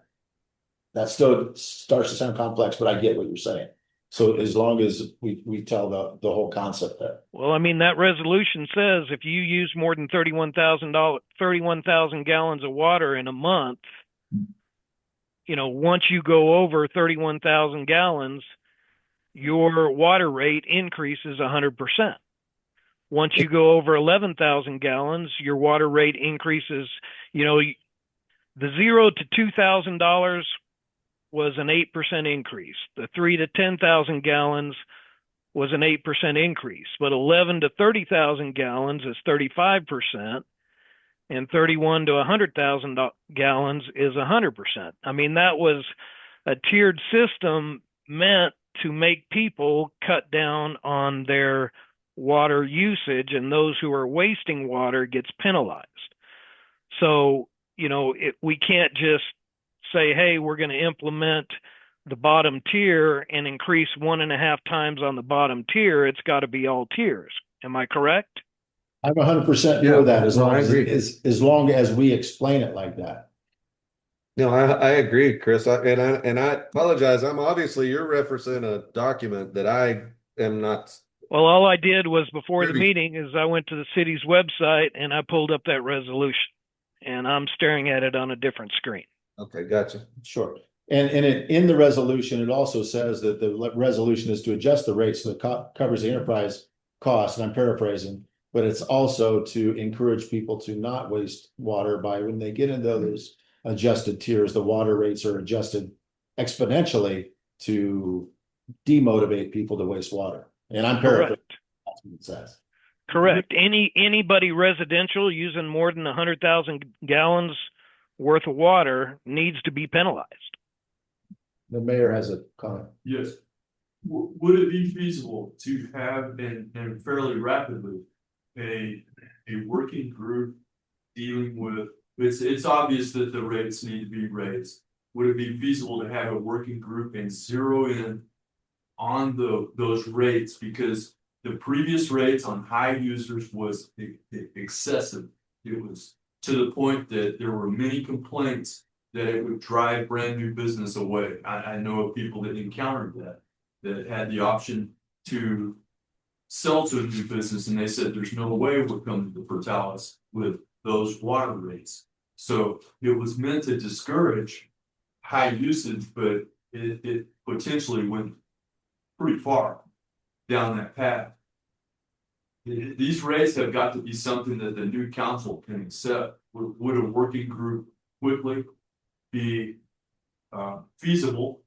that still starts to sound complex, but I get what you're saying. So as long as we tell the whole concept there. Well, I mean, that resolution says if you use more than 31,000 gallons of water in a month, once you go over 31,000 gallons, your water rate increases 100%. Once you go over 11,000 gallons, your water rate increases, the $0 to $2,000 was an 8% increase. The 3 to 10,000 gallons was an 8% increase, but 11 to 30,000 gallons is 35%, and 31 to 100,000 gallons is 100%. I mean, that was a tiered system meant to make people cut down on their water usage, and those who are wasting water gets penalized. So, we can't just say, hey, we're going to implement the bottom tier and increase 1.5 times on the bottom tier. It's got to be all tiers. Am I correct? I'm 100% for that, as long as we explain it like that. No, I agree, Chris. I apologize. You're referencing a document that I am not. Well, all I did was before the Maybe. meeting is I went to the city's website and I pulled up that resolution, and I'm staring at it on a different screen. Okay, gotcha. Sure. And in the resolution, it also says that the resolution is to adjust the rates so it covers the enterprise cost, and I'm paraphrasing, but it's also to encourage people to not waste water by when they get into those adjusted tiers, the water rates are adjusted exponentially to demotivate people to waste water. And I'm paraphrasing. Correct. That's what it says. Correct. Anybody residential using more than 100,000 gallons worth of water needs to be penalized. The mayor has a comment. Yes. Would it be feasible to have and fairly rapidly a working group dealing with, it's obvious that the rates need to be raised. Would it be feasible to have a working group and zero in on those rates, because the previous rates on high users was excessive. It was to the point that there were many complaints that it would drive brand new business away. I know of people that encountered that had the option to sell to a new business, and they said there's no way we'll come to Portales with those water rates. So it was meant to discourage high usage, but it potentially went pretty far down that path. These rates have got to be something that the new council can accept. Would a working group quickly be feasible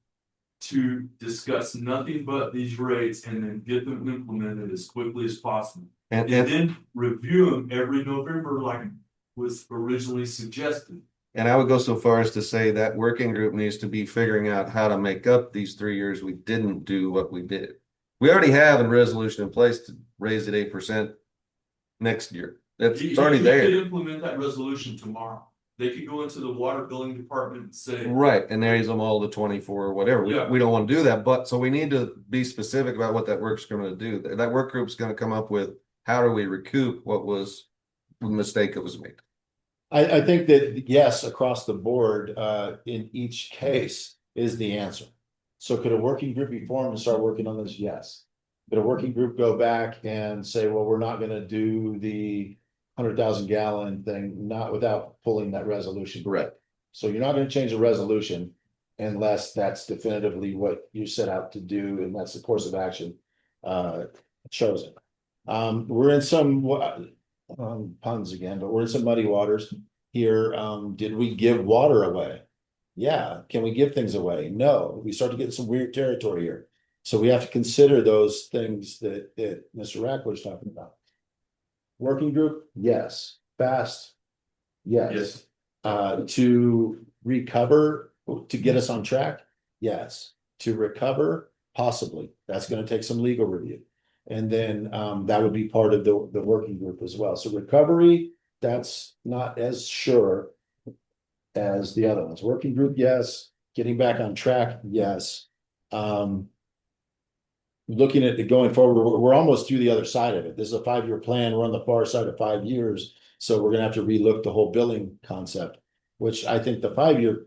to discuss nothing but these rates and then get them implemented as quickly as possible? And then review them every November like was originally suggested. And I would go so far as to say that working group needs to be figuring out how to make up these 3 years we didn't do what we did. We already have a resolution in place to raise it 8% next year. It's already there. You could implement that resolution tomorrow. they could go into the water billing department and say. Right, and raise them all to 24 or whatever. Yeah. We don't want to do that, but so we need to be specific about what that work's gonna do. That work group's gonna come up with how do we recoup what was the mistake that was made. I think that yes, across the board, in each case is the answer. So could a working group be formed and start working on this? Yes. Could a working group go back and say, well, we're not gonna do the 100,000 gallon thing, not without pulling that resolution? Correct. So you're not gonna change a resolution unless that's definitively what you set out to do, and that's the course of action chosen. We're in some puns again, but we're in some muddy waters here. Did we give water away? Yeah. Can we give things away? No. We start to get some weird territory here. So we have to consider those things that Mr. Rack was talking about. Working group, yes. Fast, yes. To recover, to get us on track, yes. To recover, possibly. That's going to take some legal review. And then that would be part of the working group as well. So recovery, that's not as sure as the other ones. Working group, yes. Getting back on track, yes. Looking at it going forward, we're almost through the other side of it. This is a 5-year plan. We're on the far side of 5 years. So we're gonna have to relook the whole billing concept, which I think the 5-year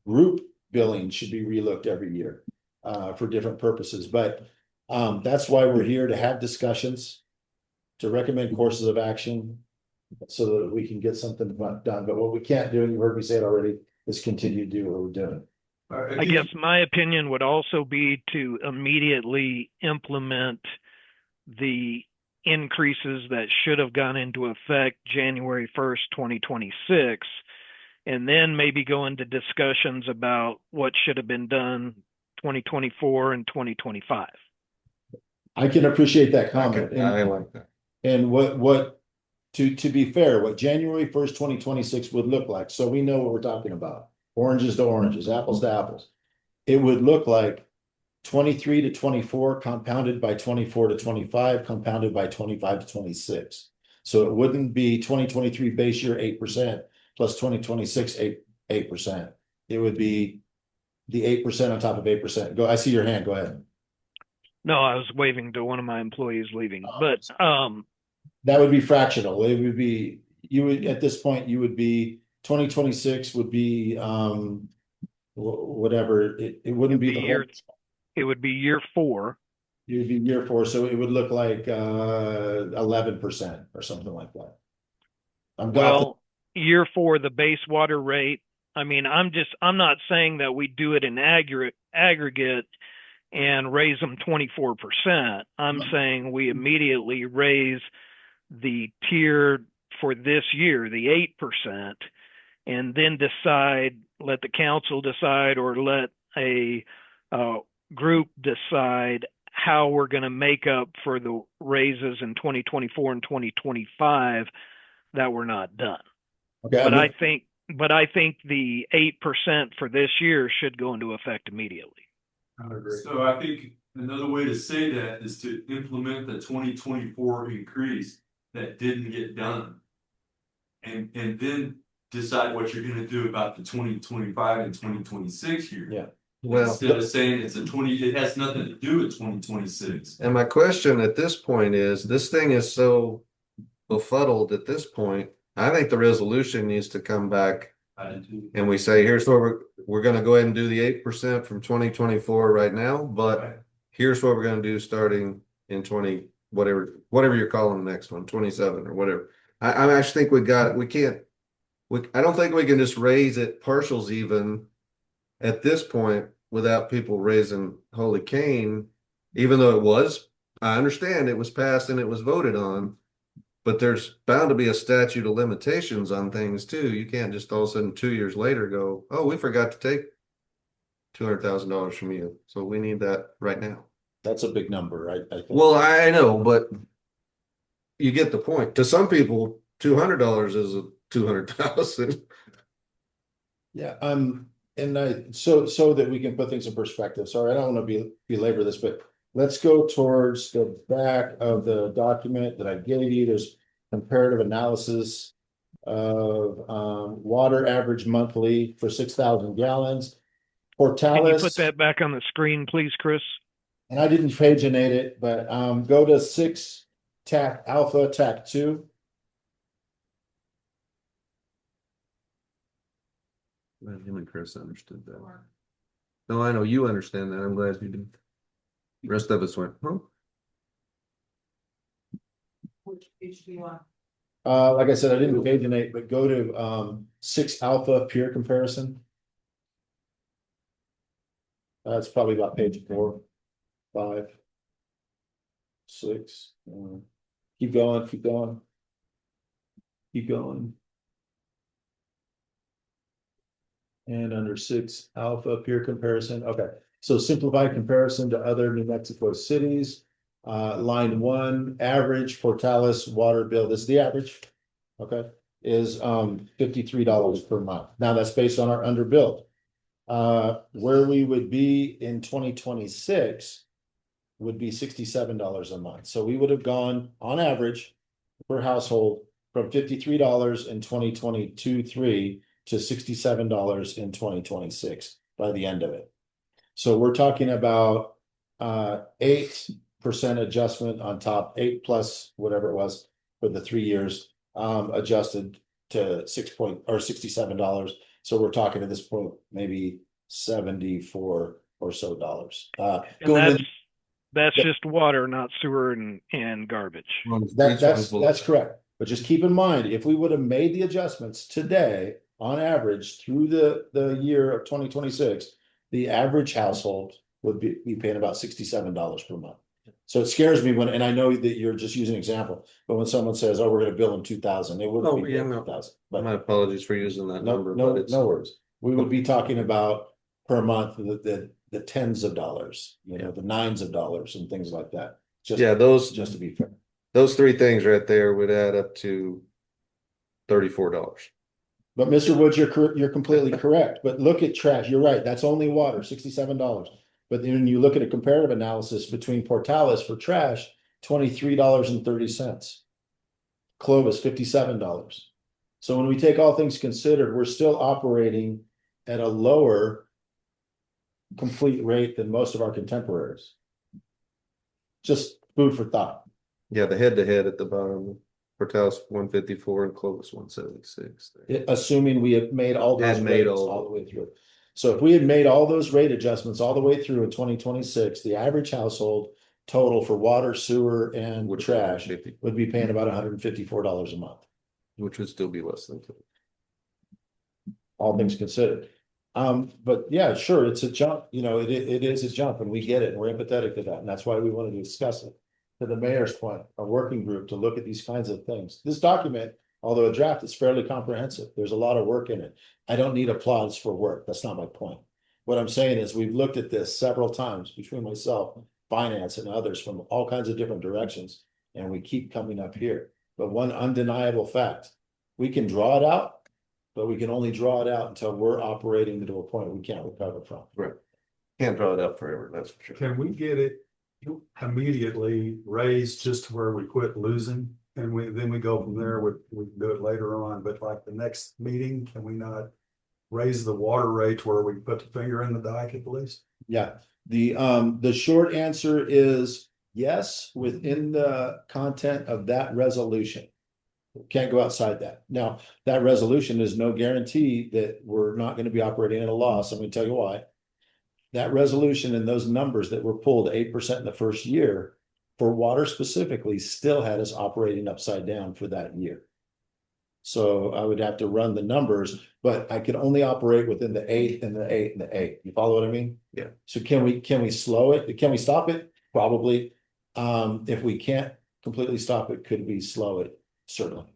group billing should be relooked every year for different purposes. But that's why we're here, to have discussions, to recommend courses of action so that we can get something done. But what we can't do, and you heard me say it already, is continue to do what we're doing. I guess my opinion would also be to immediately implement the increases that should have gone into effect January 1st, 2026, and then maybe go into discussions about what should have been done 2024 and 2025. I can appreciate that comment. I like that. And what to be fair, what January 1st, 2026 would look like, so we know what we're talking about. Oranges to oranges, apples to apples. It would look like 23 to 24 compounded by 24 to 25 compounded by 25 to 26. So it wouldn't be 2023 base year 8% plus 2026 8%. It would be the 8% on top of 8%. Go, I see your hand. Go ahead. No, I was waving to one of my employees leaving, but that would be fractional. It would be, you would, at this point, you would be 2026 would be whatever, it wouldn't be the whole. It would be year 4. It would be year 4, so it would look like 11% or something like that. Well, year 4, the base water rate. I mean, I'm not saying that we do it in aggregate and raise them 24%. I'm saying we immediately raise the tier for this year, the 8%, and then let the council decide, or let a group decide how we're going to make up for the raises in 2024 and 2025 that were not done. Okay, but I think the 8% for this year should go into effect immediately. So I think another way to say that is to implement the 2024 increase that didn't get done. And then decide what you're gonna do about the 2025 and 2026 year. Yeah. Well, Instead of saying it has nothing to do with 2026. and my question at this point is, this thing is so befuddled at this point. I think the resolution needs to come back and we say, here's what we're going to go ahead and do the 8% from 2024 right now, but here's what we're going to do starting in whatever you're calling the next one, 27 or whatever. I actually think I don't think we can just raise it partials even at this point without people raising holy cane, even though I understand it was passed and it was voted on. But there's bound to be a statute of limitations on things too. You can't just all of a sudden 2 years later go, oh, we forgot to take $200,000 from you. So we need that right now. That's a big number, I think. Well, I know, but you get the point. To some people, $200 is a 200,000. Yeah, and so that we can put things in perspective. Sorry, I don't want to belabor this, but let's go towards the back of the document that I gave you. There's comparative analysis of water average monthly for 6,000 gallons. Can you put Portales, that back on the screen, please, Chris? and I didn't paginate it, but go to 6 TAC Alpha TAC 2. Glad him and Chris understood that. No, I know you understand that. I'm glad you do. The rest of us went, huh? Which page do you want? Like I said, I didn't paginate, but go to 6 Alpha peer comparison. That's probably about page 4, 5, 6. Keep going, keep going. Keep going. And under 6 Alpha peer comparison, okay. So simplified comparison to other New Mexico cities. Line 1, average Portales water bill, this is the average, okay, is $53 per month. Now that's based on our underbill. Where we would be in 2026 would be $67 a month. So we would have gone on average per household from $53 in 2022-3 to $67 in 2026 by the end of it. So we're talking about 8% adjustment on top, 8 plus whatever it was for the 3 years, adjusted to $67. So we're talking at this point, maybe 74 or so dollars. And Going that's just water, not sewer and garbage. that's correct. But just keep in mind, if we would have made the adjustments today, on average, through the year of 2026, the average household would be paying about $67 per month. So it scares me and I know that you're just using an example, but when someone says, "Oh, we're going to bill them 2,000," they wouldn't be billing 2,000. But My apologies for using that number, no, but it's. no worries. We would be talking about per month the tens of dollars, the nines of dollars and things like that. Just to be fair. Those 3 things right there would add up to $34. But Mr. Woods, you're completely correct. But look at trash. You're right. That's only water, $67. But then you look at a comparative analysis between Portales for trash, $23.30. Clovis, $57. So when we take all things considered, we're still operating at a lower complete rate than most of our contemporaries. Just food for thought. Yeah, the head to head at the bottom, Portales 154 and Clovis 176. Assuming we have made all those rates all the way through. So if we had made all those rate adjustments all the way through in 2026, the average household total for water, sewer, and trash would be paying about $154 a month. Which would still be less than 2. All things considered. But yeah, sure, it's a jump, it is a jump and we get it and we're empathetic to that. And that's why we wanted to discuss it. To the mayor's point, a working group to look at these kinds of things. This document, although a draft, is fairly comprehensive. There's a lot of work in it. I don't need applause for work. That's not my point. What I'm saying is we've looked at this several times between myself, finance, and others from all kinds of different directions, and we keep coming up here. But one undeniable fact, we can draw it out, but we can only draw it out until we're operating to a point we can't recover from. Right. Can't draw it out forever, that's for sure. Can we get it immediately raised just to where we quit losing? And then we go from there, we can do it later on, but like the next meeting, can we not raise the water rate where we put the finger in the dike at least? Yeah, the short answer is yes, within the content of that resolution. Can't go outside that. Now, that resolution is no guarantee that we're not going to be operating at a loss. I'm going to tell you why. That resolution and those numbers that were pulled 8% in the first year for water specifically still had us operating upside down for that year. So I would have to run the numbers, but I could only operate within the 8 and the 8 and the 8. You follow what I mean? Yeah. So can we slow it? Can we stop it? Probably. If we can't completely stop it, could we slow it? Certainly.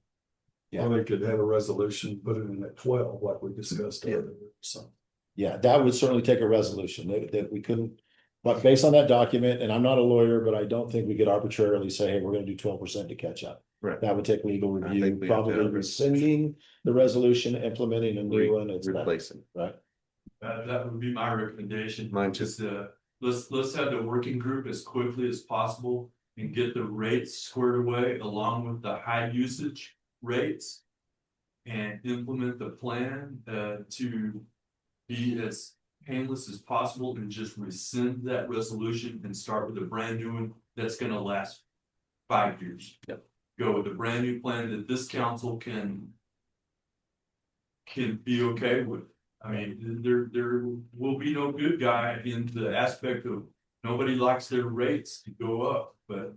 Yeah, well, they could have a resolution, put it in at 12, like we discussed earlier. So yeah, that would certainly take a resolution that we couldn't, but based on that document, and I'm not a lawyer, but I don't think we could arbitrarily say, hey, we're going to do 12% to catch up. Right. That would take legal I review, think we have to probably have rescinding the resolution, implementing a new one. It's replacing. Right. That would be my recommendation. Mine too. Just let's have the working group as quickly as possible and get the rates squared away along with the high usage rates. and implement the plan to be as painless as possible and just rescind that resolution and start with a brand new one that's gonna last 5 years. Yep. Go with a brand new plan that this council can be okay with. I mean, there will be no good guy in the aspect of nobody likes their rates to go up, but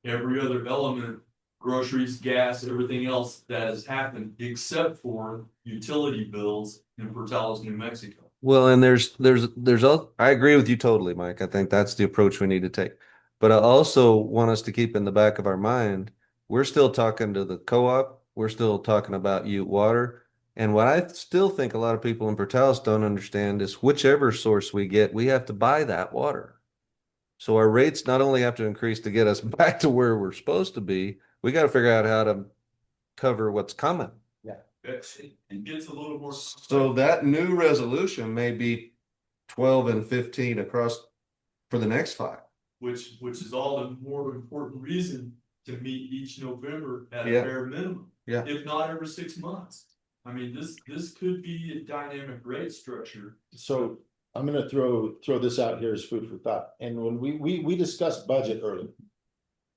every other element, groceries, gas, everything else that has happened, except for utility bills in Portales, New Mexico. Well, and I agree with you totally, Mike. I think that's the approach we need to take. But I also want us to keep in the back of our mind, we're still talking to the co-op. We're still talking about Ute Water. And what I still think a lot of people in Portales don't understand is whichever source we get, we have to buy that water. So our rates not only have to increase to get us back to where we're supposed to be, we got to figure out how to cover what's coming. It gets a little more. So that new resolution may be 12 and 15 across for the next 5. Which is all the more important reason to meet each November at a Yeah. bare minimum. Yeah. If not every 6 months. I mean, this could be a dynamic rate structure. So I'm gonna throw this out here as food for thought. And when we discussed budget earlier.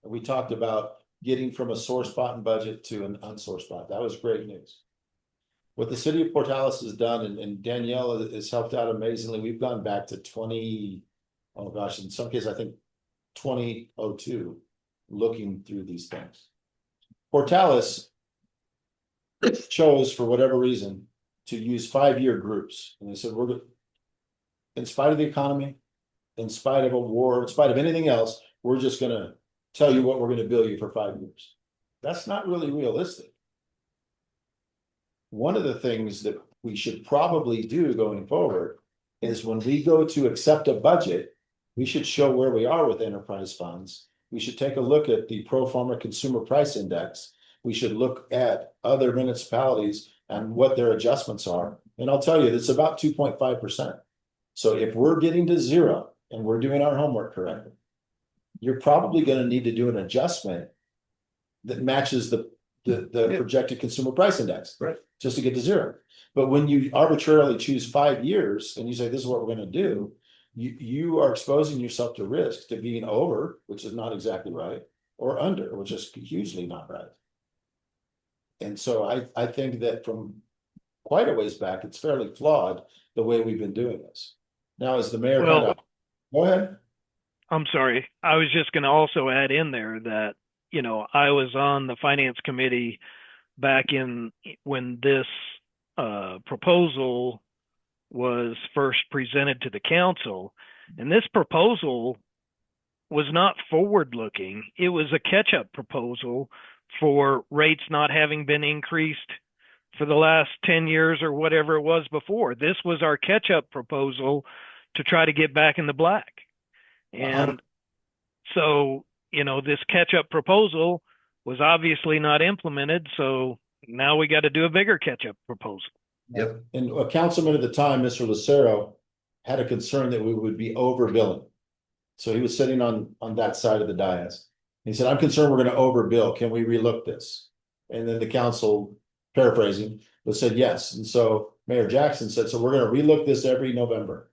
We talked about getting from a sore spot in budget to an unsore spot. That was great news. What the city of Portales has done, and Danielle has helped out amazingly. We've gone back to in some cases, I think 2002, looking through these things. Portales chose, for whatever reason, to use 5-year groups. And they said, in spite of the economy, in spite of a war, in spite of anything else, we're just gonna tell you what we're gonna bill you for 5 years. That's not really realistic. One of the things that we should probably do going forward is when we go to accept a budget, we should show where we are with enterprise funds. We should take a look at the pro forma consumer price index. We should look at other municipalities and what their adjustments are. And I'll tell you, it's about 2.5%. So if we're getting to 0 and we're doing our homework correctly, you're probably going to need to do an adjustment that matches the projected consumer price index. Right. Just to get to 0. But when you arbitrarily choose 5 years and you say, this is what we're going to do, you are exposing yourself to risk to being over, which is not exactly right, or under, which is hugely not right. And so I think that from quite a ways back, it's fairly flawed the way we've been doing this. Now, as the mayor, go ahead. I'm sorry. I was just going to also add in there that, I was on the finance committee back when this proposal was first presented to the council, and this proposal was not forward-looking. It was a catch-up proposal for rates not having been increased for the last 10 years or whatever it was before. This was our catch-up proposal to try to get back in the black. And so, this catch-up proposal was obviously not implemented, so now we got to do a bigger catch-up proposal. Yep. And a councilman at the time, Mr. Lucero, had a concern that we would be overbilling. So he was sitting on that side of the dais. He said, I'm concerned we're going to overbill. Can we relook this? And then the council, paraphrasing, but said yes. And so Mayor Jackson said, so we're going to relook this every November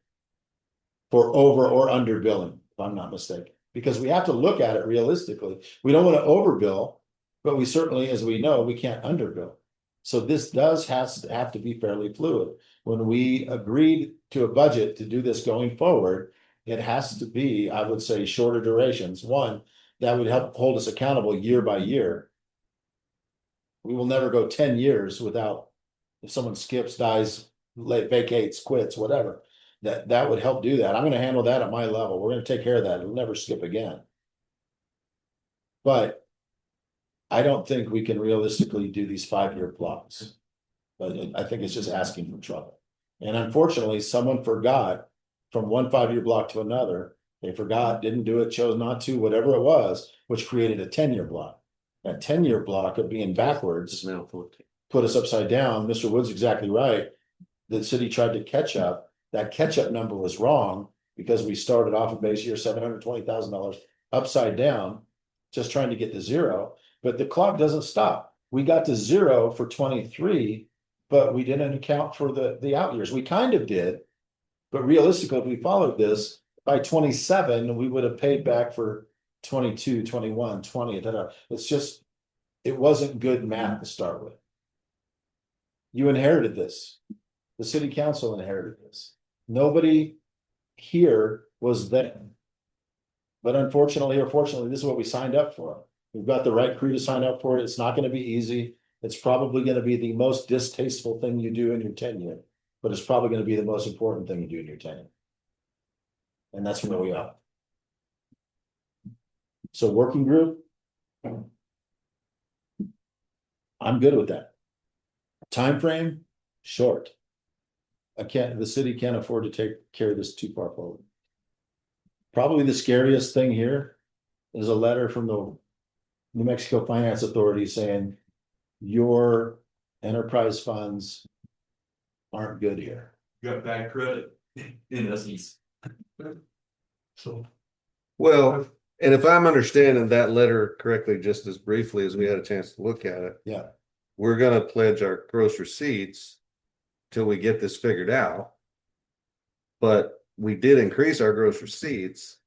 for over or under billing, if I'm not mistaken, because we have to look at it realistically. We don't want to overbill, but we certainly, as we know, we can't underbill. So this does have to be fairly fluid. When we agreed to a budget to do this going forward, it has to be, I would say, shorter durations. One, that would help hold us accountable year by year. We will never go 10 years without, if someone skips, dies, vacates, quits, whatever, that would help do that. I'm going to handle that at my level. We're going to take care of that. It'll never skip again. But I don't think we can realistically do these 5-year blocks. But I think it's just asking for trouble. And unfortunately, someone forgot from one 5-year block to another. They forgot, didn't do it, chose not to, whatever it was, which created a 10-year block. That 10-year block of being backwards Now 14. put us upside down. Mr. Wood's exactly right. The city tried to catch up. That catch-up number was wrong because we started off at base year $720,000 upside down, just trying to get to 0. But the clock doesn't stop. We got to zero for 23, but we didn't account for the out years. We kind of did. But realistically, if we followed this, by 27, we would have paid back for 22, 21, 20, etc. It's just, it wasn't good math to start with. You inherited this. The city council inherited this. Nobody here was then. But unfortunately or fortunately, this is what we signed up for. We've got the right crew to sign up for it. It's not going to be easy. It's probably going to be the most distasteful thing you do in your tenure, but it's probably going to be the most important thing you do in your tenure. And that's where we are. So working group. I'm good with that. Time frame, short. The city can't afford to carry this too far forward. Probably the scariest thing here is a letter from the New Mexico Finance Authority saying your enterprise funds aren't good here. Got bad credit in essence. So, Well, and if I'm understanding that letter correctly, just as briefly as we had a chance to look at it. Yeah. We're gonna pledge our gross receipts till we get this figured out. But we did increase our gross receipts.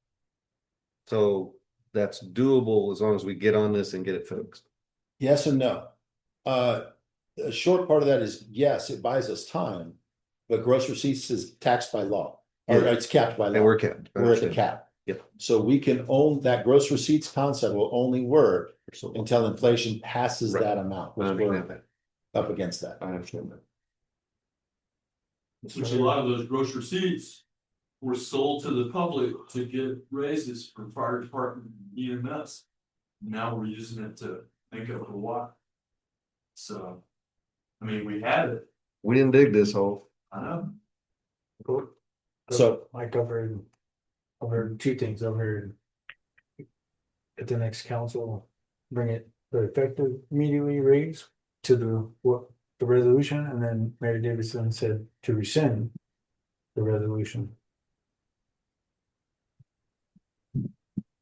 So that's doable as long as we get on this and get it fixed. Yes and no. A short part of that is, yes, it buys us time, but gross receipts is taxed by law, or Yeah. it's capped by law. And we're capped. I We're at the understand. cap. Yep. So we can own that gross receipts concept will only work until inflation passes Right. that amount. I Which we're understand that. up against that. I understand that. Which a lot of those gross receipts were sold to the public to get raises for fire department EMS. Now we're using it to make up for what? So, I mean, we had it, We didn't dig this hole. I know. So- Mike, I've heard two things. I've heard at the next council, bring it the effective immediately raise to the resolution, and then Mary Davidson said to rescind the resolution.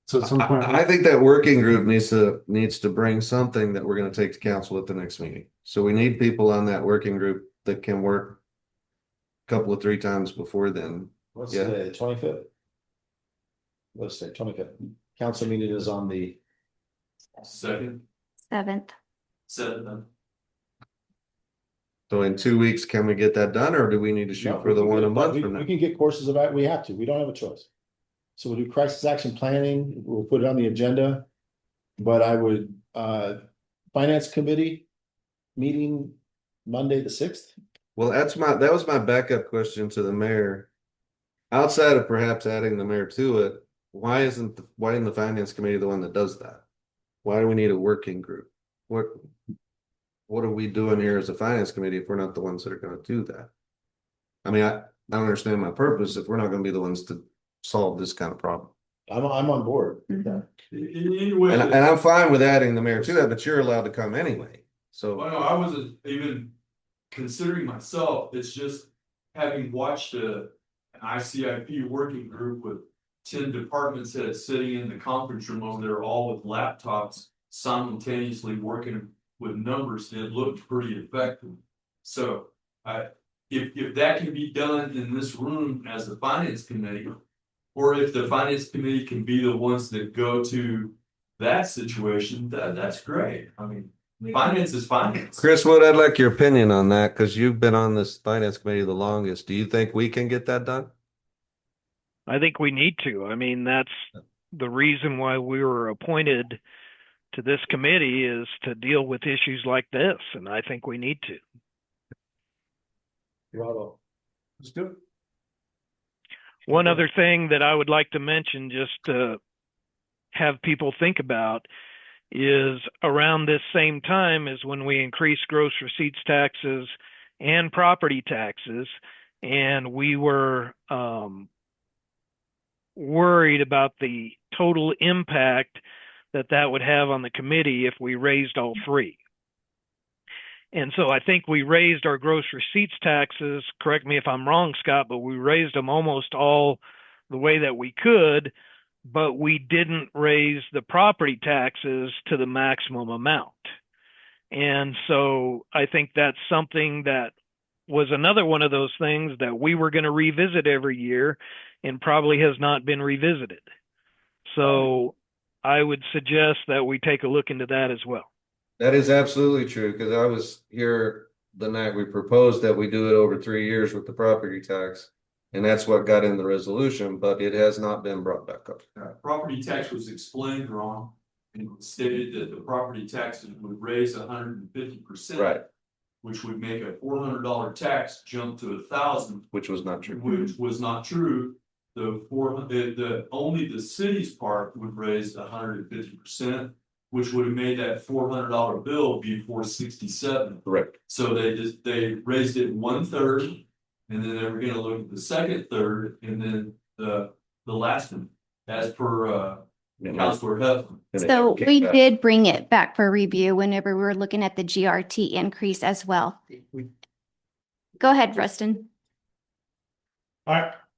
So at some point. I think that working group needs to bring something that we're gonna take to council at the next meeting. So we need people on that working group that can work a couple of 3 times before then. What's Yeah. the 25th? Let's say 25th. Council meeting is on the, Second, 7th. seventh, So in 2 weeks, can we get that done, or do we need to shoot No, for the we can one a get- month we- from now? We can get courses of that. We have to. We don't have a choice. So we'll do crisis action planning. We'll put it on the agenda. But I would, finance committee meeting Monday, the 6th. Well, that was my backup question to the mayor. Outside of perhaps adding the mayor to it, why isn't the finance committee the one that does that? Why do we need a working group? What are we doing here as a finance committee if we're not the ones that are gonna do that? I mean, I don't understand my purpose if we're not gonna be the ones to solve this kind of problem. I'm on board. Mhm. anyway. And I'm fine with adding the mayor to that, but you're allowed to come anyway, so. Well, no, I wasn't even considering myself, it's just having watched an ICIP working group with 10 departments heads sitting in the conference room over there, all with laptops simultaneously working with numbers, it looked pretty effective. So if that can be done in this room as the finance committee, or if the finance committee can be the ones that go to that situation, that's great. I mean, finance is finance. Chris Wood, I'd like your opinion on that, because you've been on this finance committee the longest. Do you think we can get that done? I think we need to. I mean, that's the reason why we were appointed to this committee, is to deal with issues like this, and I think we need to. Bravo. Let's do it. One other thing that I would like to mention, just to have people think about, is around this same time is when we increased gross receipts taxes and property taxes, and we were worried about the total impact that would have on the committee if we raised all three. And so I think we raised our gross receipts taxes, correct me if I'm wrong, Scott, but we raised them almost all the way that we could, but we didn't raise the property taxes to the maximum amount. And so I think that's something that was another one of those things that we were going to revisit every year and probably has not been revisited. So I would suggest that we take a look into that as well. That is absolutely true, because I was here the night we proposed that we do it over 3 years with the property tax. And that's what got in the resolution, but it has not been brought back up. Property tax was explained wrong and stated that the property taxes would raise 150%. Right, Which would make a $400 tax jump to 1,000, which was not true. which was not true. Only the city's part would raise 150%, which would have made that $400 bill be $467. Correct. So they raised it 1/3, and then they were gonna look at the second third, and then the last one, as per Councilor Heflin. So we did bring it back for review whenever we were looking at the GRT increase as well. Go ahead, Rustin.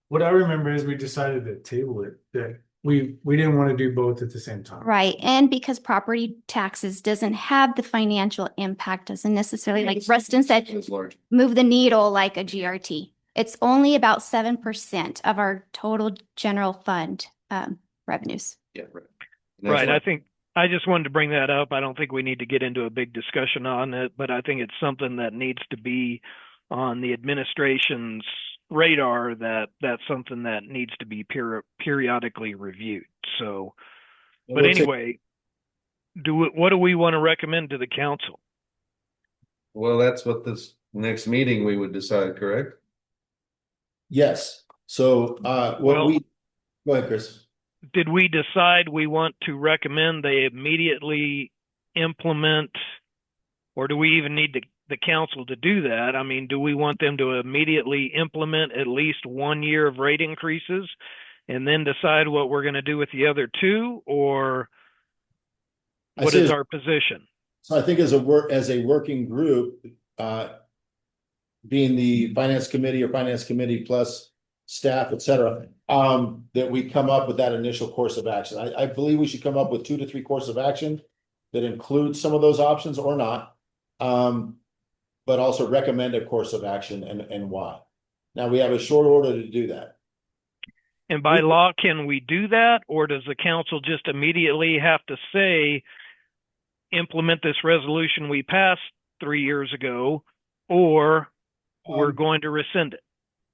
What I remember is we decided to table it, that we didn't want to do both at the same time. Right, and because property taxes doesn't have the financial impact, doesn't necessarily, like Rustin said, It's large. move the needle like a GRT. It's only about 7% of our total general fund revenues. Yeah, right. Right. I think I just wanted to bring that up. I don't think we need to get into a big discussion on it, but I think it's something that needs to be on the administration's radar, that's something that needs to be periodically reviewed. So, but anyway, what do we want to recommend to the council? Well, that's what this next meeting we would decide, correct? Yes, so, go ahead, Chris. Did we decide we want to recommend they immediately implement, or do we even need the council to do that? I mean, do we want them to immediately implement at least 1 year of rate increases and then decide what we're going to do with the other two, or what is our position? So I think as a working group, being the finance committee or finance committee plus staff, et cetera, that we come up with that initial course of action. I believe we should come up with 2 to 3 course of action that includes some of those options or not. But also recommend a course of action and why. Now we have a short order to do that. And by law, can we do that? Or does the council just immediately have to say, implement this resolution we passed 3 years ago, or we're going to rescind it?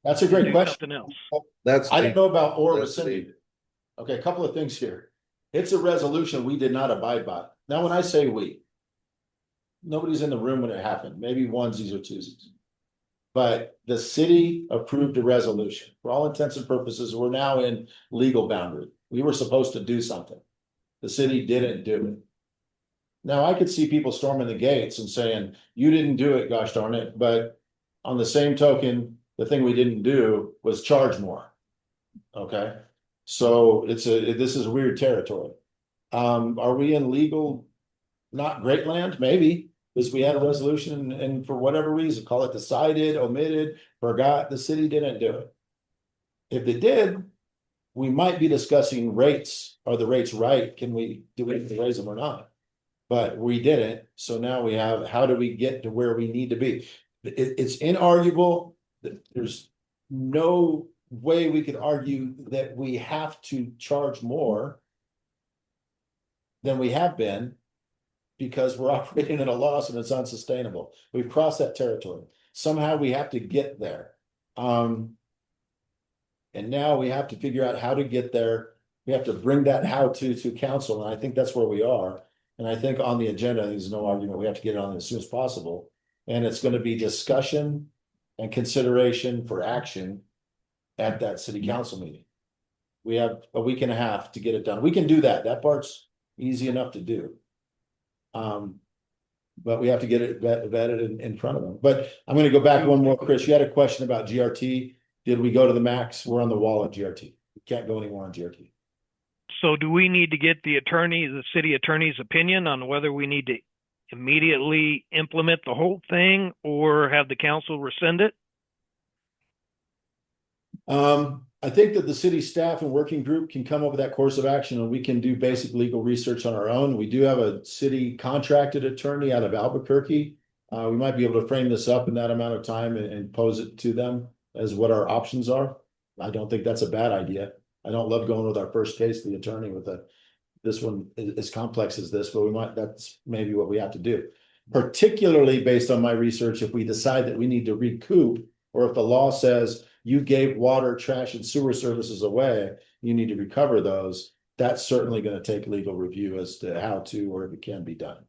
That's a great question. Something else. I don't know about or rescinding. Okay, a couple of things here. It's a resolution we did not abide by. Now, when I say we, nobody's in the room when it happened, maybe onesies or twosies. But the city approved a resolution. For all intents and purposes, we're now in legal boundary. We were supposed to do something. The city didn't do it. Now, I could see people storming the gates and saying, you didn't do it, gosh darn it. But on the same token, the thing we didn't do was charge more. Okay, so this is weird territory. Are we in legal, not great land? Maybe, because we had a resolution and for whatever reason, call it decided, omitted, forgot, the city didn't do it. If they did, we might be discussing rates. Are the rates right? Do we have to raise them or not? But we didn't, so now we have, how do we get to where we need to be? It's inarguable that there's no way we could argue that we have to charge more than we have been, because we're operating at a loss and it's unsustainable. We've crossed that territory. Somehow we have to get there. And now we have to figure out how to get there. We have to bring that how to council, and I think that's where we are. And I think on the agenda, there's no argument. We have to get it on as soon as possible. And it's going to be discussion and consideration for action at that city council meeting. We have a week and a half to get it done. We can do that. That part's easy enough to do. But we have to get it vetted in front of them. But I'm going to go back one more, Chris. You had a question about GRT. Did we go to the max? We're on the wall at GRT. We can't go anymore on GRT. So do we need to get the city attorney's opinion on whether we need to immediately implement the whole thing or have the council rescind it? I think that the city staff and working group can come up with that course of action and we can do basic legal research on our own. We do have a city contracted attorney out of Albuquerque. We might be able to frame this up in that amount of time and pose it to them as what our options are. I don't think that's a bad idea. I don't love going with our first case, the attorney with this one is as complex as this, but that's maybe what we have to do. Particularly based on my research, if we decide that we need to recoup, or if the law says you gave water, trash, and sewer services away, you need to recover those, that's certainly going to take legal review as to how to, or if it can be done.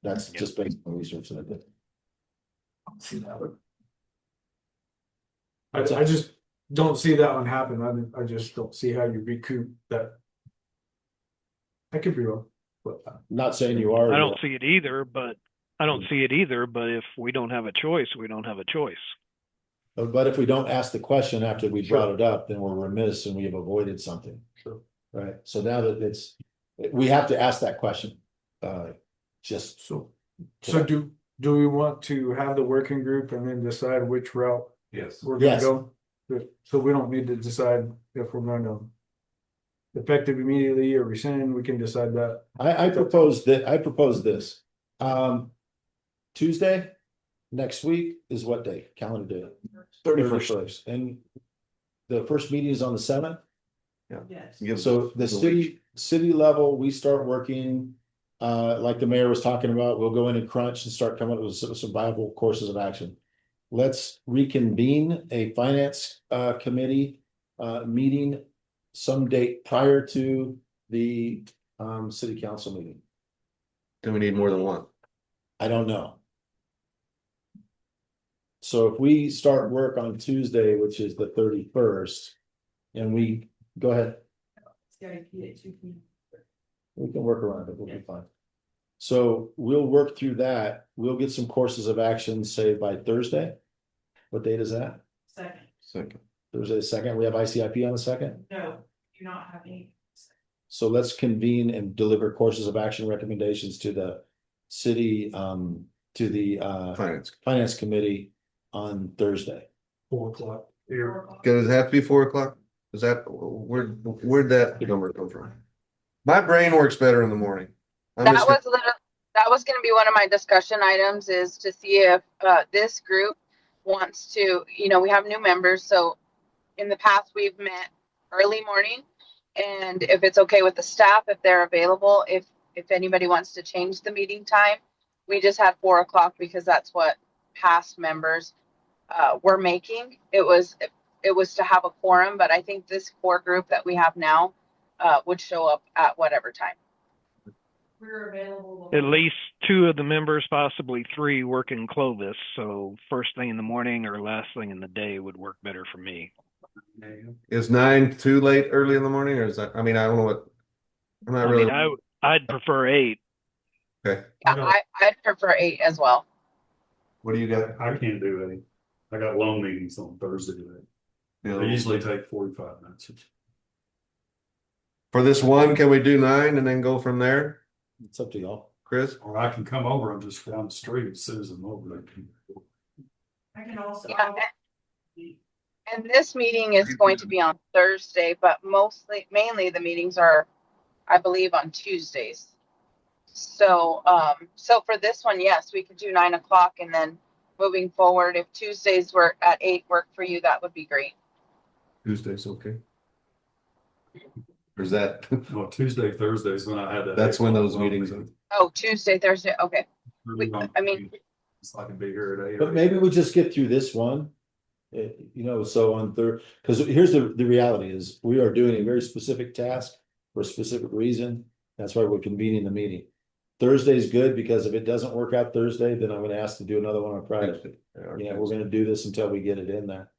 That's just based on research that I did. See that one. I just don't see that one happen. I just don't see how you recoup that. I could be wrong, but Not saying you are. I don't see it either, but if we don't have a choice, we don't have a choice. But if we don't ask the question after we Sure. brought it up, then we're remiss and we have avoided something. Sure. Right, so now that we have to ask that question. Just so do we want to have the working group and then decide which route Yes. we're gonna Yes. go? So we don't need to decide if we're going to effective immediately or rescind, we can decide that. I propose this. Tuesday, next week is what day? Calendar day? 31st. And the first meeting is on the 7th. Yes. So the city level, we start working, like the mayor was talking about, we'll go in and crunch and start coming up with some viable courses of action. Let's reconvene a finance committee meeting some date prior to the city council meeting. Do we need more than one? I don't know. So if we start work on Tuesday, which is the 31st, and we go ahead. We can work around it, we'll be fine. So we'll work through that. We'll get some courses of action, say by Thursday. What date is that? Second. Thursday the 2nd. We have ICIP on the 2nd. No, do not have any. So let's convene and deliver courses of action recommendations to the city, to the finance committee on Thursday. 4:00 here. Does it have to be 4 o'clock? Is that, where'd that number come from? My brain works better in the morning. That was gonna be one of my discussion items, is to see if this group wants to, we have new members, so in the past, we've met early morning. And if it's okay with the staff, if they're available, if anybody wants to change the meeting time, we just had 4 o'clock because that's what past members were making. It was to have a quorum, but I think this core group that we have now would show up at whatever time. We're available. At least 2 of the members, possibly 3, work in Clovis. So first thing in the morning or last thing in the day would work better for me. Is 9 too late early in the morning, or is that, I mean, I don't know what. I'm not really. I'd prefer 8. Okay. Yeah, I'd prefer 8 as well. What do you got? I can't do any. I got loan meetings on Thursday today. They usually take 45 minutes. For this one, can we do 9 and then go from there? It's up to y'all. Chris? Or I can come over and just down the street as soon as I'm over there. I can also. Yeah. And this meeting is going to be on Thursday, but mainly the meetings are, I believe, on Tuesdays. So, so for this one, yes, we could do 9 o'clock, and then moving forward, if Tuesdays were at 8 work for you, that would be great. Tuesday's okay. Or is that? Well, Tuesday, Thursdays when I had that. That's when those meetings are. Oh, Tuesday, Thursday, okay. I mean, so I can be here at 8. But maybe we just get through this one. So on because here's the reality is we are doing a very specific task for a specific reason. That's why we're convening the meeting. Thursday's good because if it doesn't work out Thursday, then I'm gonna ask to do another one on Friday. We're gonna do this until we get it in there.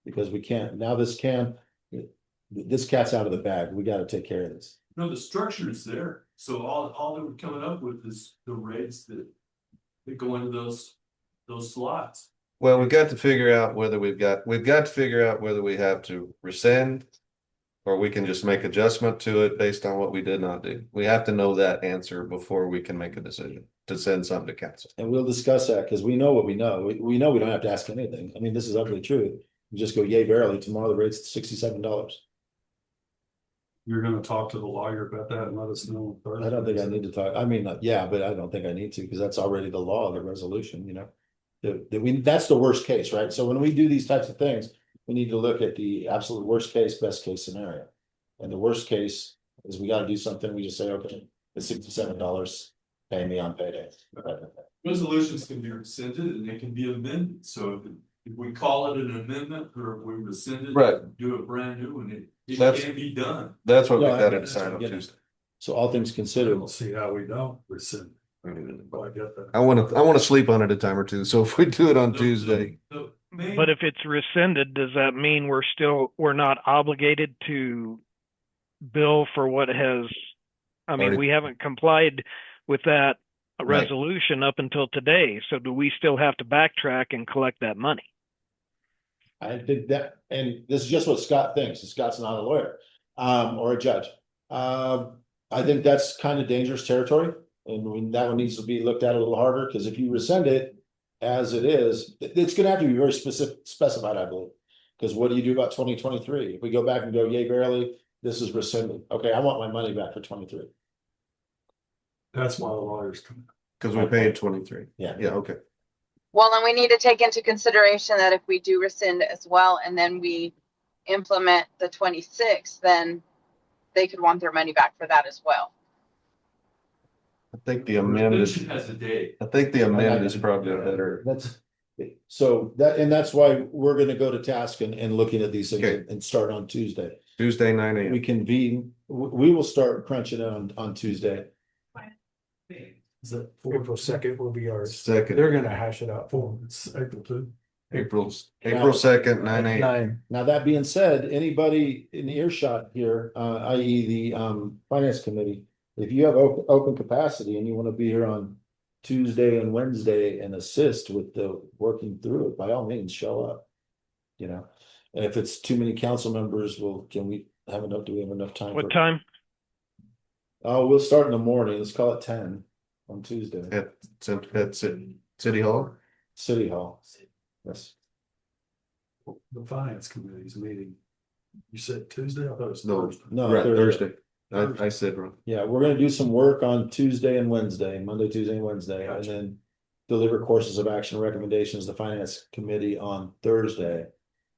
Because we can't, now this cat's out of the bag. We gotta take care of this. No, the structure is there. So all that we're coming up with is the rates that go into those slots. Well, we've got to figure out whether we've got to figure out whether we have to rescind. Or we can just make adjustment to it based on what we did not do. We have to know that answer before we can make a decision to send something to council. And we'll discuss that because we know what we know. We know we don't have to ask anything. I mean, this is ugly truth. You just go yay verily, tomorrow the rate's $67. You're gonna talk to the lawyer about that and let us know. I don't think I need to talk, I mean, yeah, but I don't think I need to, because that's already the law, the resolution, you know. That's the worst case, right? So when we do these types of things, we need to look at the absolute worst case, best case scenario. And the worst case is we gotta do something, we just say, okay, it's $67, pay me on payday. Resolutions can be rescinded and they can be amended, so if we call it an amendment or if we rescind it. Right. Do a brand new one, it That's- can be done. That's what we No, I- gotta that's decide what on I'm getting Tuesday. So all things I considered, don't see how we don't rescind. But I get that. I wanna sleep on it a time or two, so if we do it on The- Tuesday, the main- But if it's rescinded, does that mean we're not obligated to bill for what has, I mean, Already- we haven't complied with that Right. resolution up until today. So do we still have to backtrack and collect that money? I think that, and this is just what Scott thinks, and Scott's not a lawyer, or a judge. I think that's kind of dangerous territory, and that one needs to be looked at a little harder, because if you rescind it as it is, it's gonna have to be very specified, I believe. Because what do you do about 2023? If we go back and go, yay, barely, this is rescinded, okay, I want my money back for 23. That's why the lawyers come. cause we paid 23. Yeah. Yeah, okay. Well, and we need to take into consideration that if we do rescind as well, and then we implement the 26th, then they could want their money back for that as well. I think the amended, Resolution has a date. I think the amended is probably better. That's, so that, and that's why we're gonna go to task and looking at these things Okay. and start on Tuesday. Tuesday, 9 AM. We convene, we will start crunching on Tuesday. Is that April 2nd will be ours. Second, They're gonna hash it out for It's April 2. April 2nd, 9 AM. 9. Now, that being said, anybody in earshot here, i.e. the finance committee, if you have open capacity and you want to be here on Tuesday and Wednesday and assist with the working through it, by all means, show up. You know, and if it's too many council members, do we have enough time? What time? Oh, we'll start in the morning. Let's call it 10 on Tuesday, At City Hall. City Hall. Yes. The finance committee's meeting. You said Tuesday? I thought it was No. Thursday. No, Right, Thursday. Thursday. I said wrong. Yeah, we're gonna do some work on Tuesday and Wednesday, Monday, Tuesday and Wednesday, and Gotcha. then deliver courses of action recommendations to the finance committee on Thursday.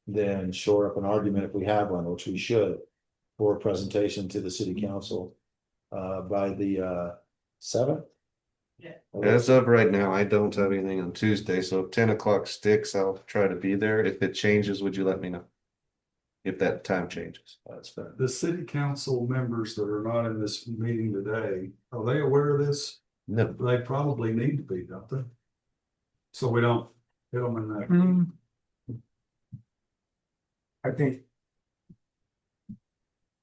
Then shore up an argument if we have one, which we should, for a presentation to the city council by the 7th. Yeah. As of right now, I don't have anything on Tuesday, so if 10 o'clock sticks, I'll try to be there. If it changes, would you let me know? If that time changes. That's fair. The city council members that are not in this meeting today, are they aware of this? No. They probably need to be, don't they? So we don't hit them in that. I think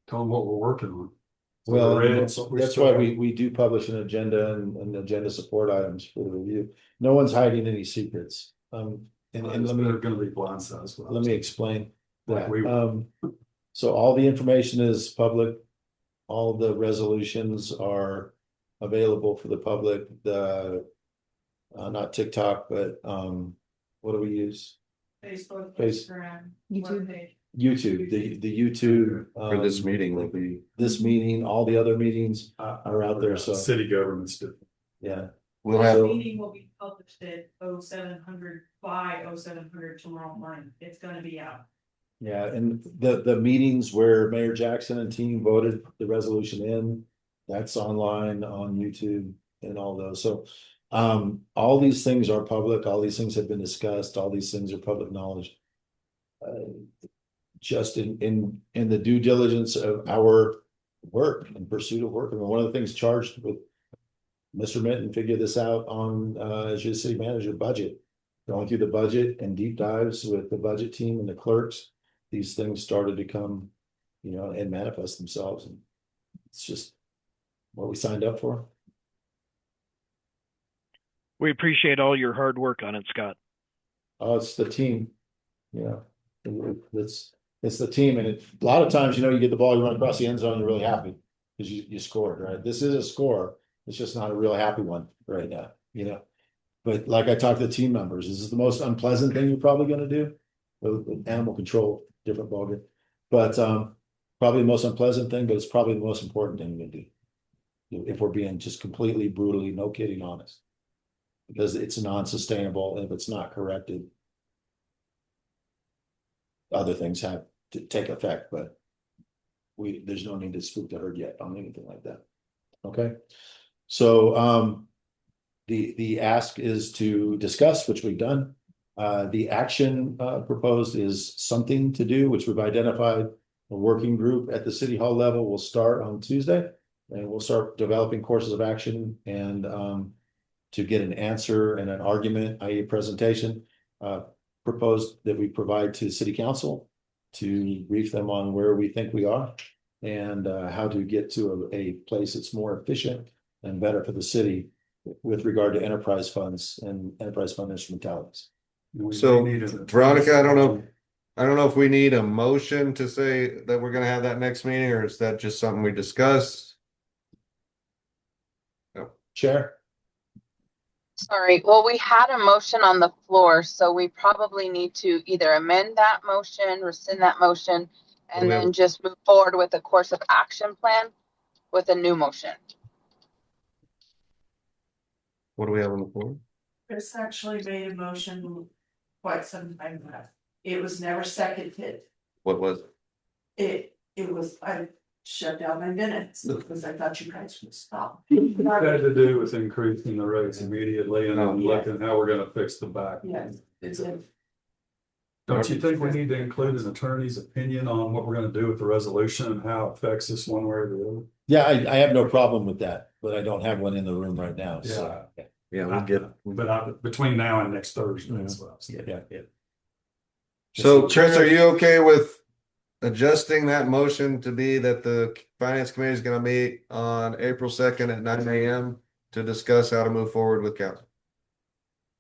Tell them what we're working on. So Well, they're ready. that's why we do publish an agenda and agenda support items for the review. No one's hiding any secrets. And let me. They're gonna be blindsided. Let me explain Like that. we were. So all the information is public. All the resolutions are available for the public, not TikTok, but, what do we use? Facebook, Face- Instagram, YouTube. webpage. YouTube, the YouTube. For this meeting, will be. This meeting, all the other meetings are out there, so, City government's different. yeah. We'll have, So- Meeting will be published at 0700 by 0700 tomorrow morning. It's gonna be out. Yeah, and the meetings where Mayor Jackson and team voted the resolution in, that's online on YouTube and all those, so. All these things are public, all these things have been discussed, all these things are public knowledge. Just in the due diligence of our work and pursuit of work, I mean, one of the things charged with. Mr. Minton figured this out on, as your city manager budget. Going through the budget and deep dives with the budget team and the clerks, these things started to come, and manifest themselves, and it's just what we signed up for. We appreciate all your hard work on it, Scott. Oh, it's the team, it's the team, and a lot of times, you get the ball, you run across the end zone, you're really happy because you scored, right? This is a score, it's just not a real happy one right now, But like I talked to the team members, this is the most unpleasant thing you're probably gonna do. Animal control, different ballgame. But probably the most unpleasant thing, but it's probably the most important thing we do. If we're being just completely brutally, no kidding, honest. Because it's non-sustainable, and if it's not corrected, other things have to take effect, but there's no need to spook the herd yet on anything like that. Okay, so the ask is to discuss, which we've done. The action proposed is something to do, which we've identified. A working group at the city hall level will start on Tuesday, and we'll start developing courses of action and to get an answer and an argument, i.e. presentation, proposed that we provide to city council to brief them on where we think we are and how to get to a place that's more efficient and better for the city with regard to enterprise funds and enterprise fund instrumentalities. So Veronica, I don't know if we need a motion to say that we're gonna have that next meeting, or is that just something we discuss? Chair? Sorry, well, we had a motion on the floor, so we probably need to either amend that motion, rescind that motion, and then just move forward with a course of action plan with a new motion. What do we have on the floor? Chris actually made a motion quite some time back. It was never seconded. What was it? It was, I shut down my minutes because I thought you guys would stop. It had to do with increasing the rates immediately and then looking how we're gonna fix the back. Yes, it's a. Don't you think we need to include an attorney's opinion on what we're gonna do with the resolution and how it affects us one way or the other? Yeah, I have no problem with that, but I don't have one in the room right now, so. Yeah, we'll get. But between now and next Thursday, that's what I was saying. Yeah. So Chris, are you okay with adjusting that motion to be that the finance committee is gonna meet on April 2nd at 9 a.m. to discuss how to move forward with council?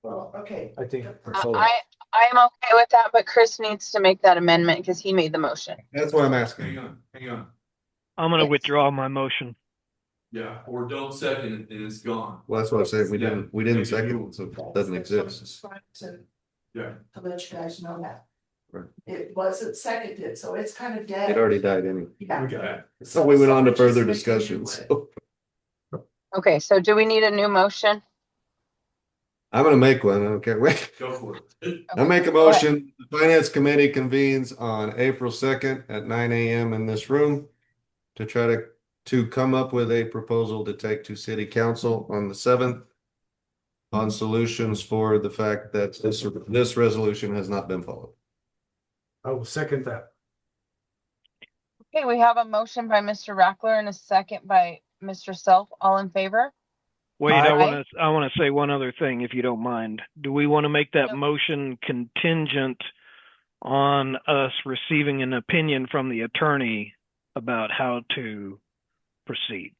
Well, okay. I think. I am okay with that, but Chris needs to make that amendment because he made the motion. That's what I'm asking. Hang on. I'm gonna withdraw my motion. Yeah, or don't second it and it's gone. Well, that's what I said. We didn't Make a second new it, so it doesn't exist. Yeah. To let you guys know that. Right. It wasn't seconded, so it's kind of dead. It already died anyway. Yeah. We got it. So we went on to Someone further just make a new discussions. one. Okay, so do we need a new motion? I'm gonna make one. I don't care. Wait. Go for it. I make a motion. The finance committee convenes on April 2nd at 9 a.m. in this room to try to come up with a proposal to take to city council on the 7th on solutions for the fact that this resolution has not been followed. I will second that. Okay, we have a motion by Mr. Rackler and a second by Mr. Self. All in favor? Wait, Aye. I wanna say one other thing, if you don't mind. Do we want to make that Nope. motion contingent on us receiving an opinion from the attorney about how to proceed?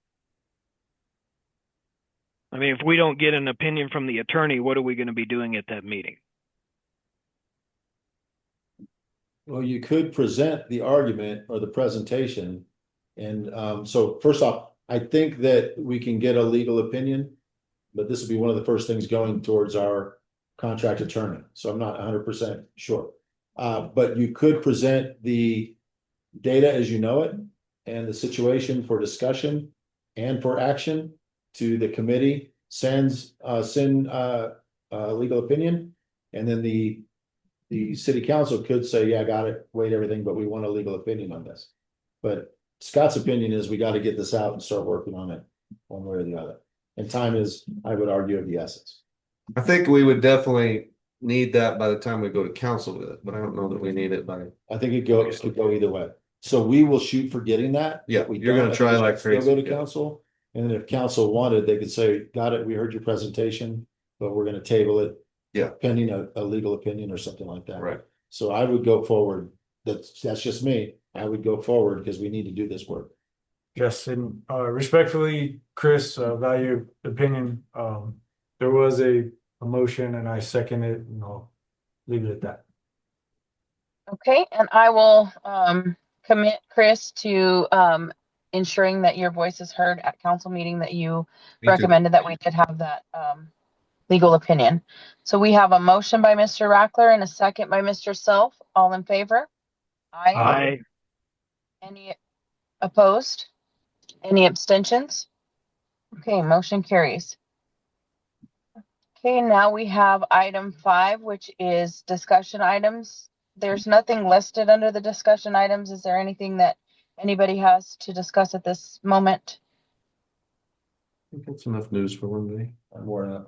I mean, if we don't get an opinion from the attorney, what are we going to be doing at that meeting? Well, you could present the argument or the presentation. And so first off, I think that we can get a legal opinion, but this will be one of the first things going towards our contract attorney. So I'm not 100% sure. But you could present the data as you know it and the situation for discussion and for action to the committee, send legal opinion, and then the city council could say, yeah, got it, wait everything, but we want a legal opinion on this. But Scott's opinion is we got to get this out and start working on it one way or the other. And time is, I would argue, of the essence. I think we would definitely need that by the time we go to council with it, but I don't know that we need it by. I think it could go either way. So we will shoot for getting that. Yeah, If we you're gonna don't, try like still crazy. Go to Yeah. council, and then if council wanted, they could say, got it, we heard your presentation, but we're gonna table it. Yeah. Pending a legal opinion or something like that. Right. So I would go forward. That's just me. I would go forward because we need to do this work. Yes, and respectfully, Chris, value opinion, there was a motion and I second it and I'll leave it at that. Okay, and I will commit Chris to ensuring that your voice is heard at council meeting, that you Me too. recommended that we did have that legal opinion. So we have a motion by Mr. Rackler and a second by Mr. Self. All in favor? Aye. I, Any opposed? Any abstentions? Okay, motion carries. Okay, now we have item 5, which is discussion items. There's nothing listed under the discussion items. Is there anything that anybody has to discuss at this moment? That's enough news for one day. More than enough.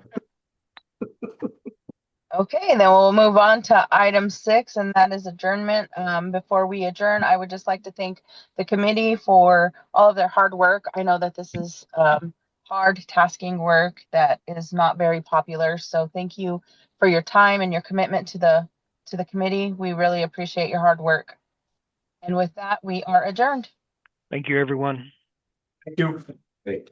Okay, then we'll move on to item 6, and that is adjournment. Before we adjourn, I would just like to thank the committee for all of their hard work. I know that this is hard tasking work that is not very popular. So thank you for your time and your commitment to the committee. We really appreciate your hard work. And with that, we are adjourned. thank you, everyone. Thank you. Hey.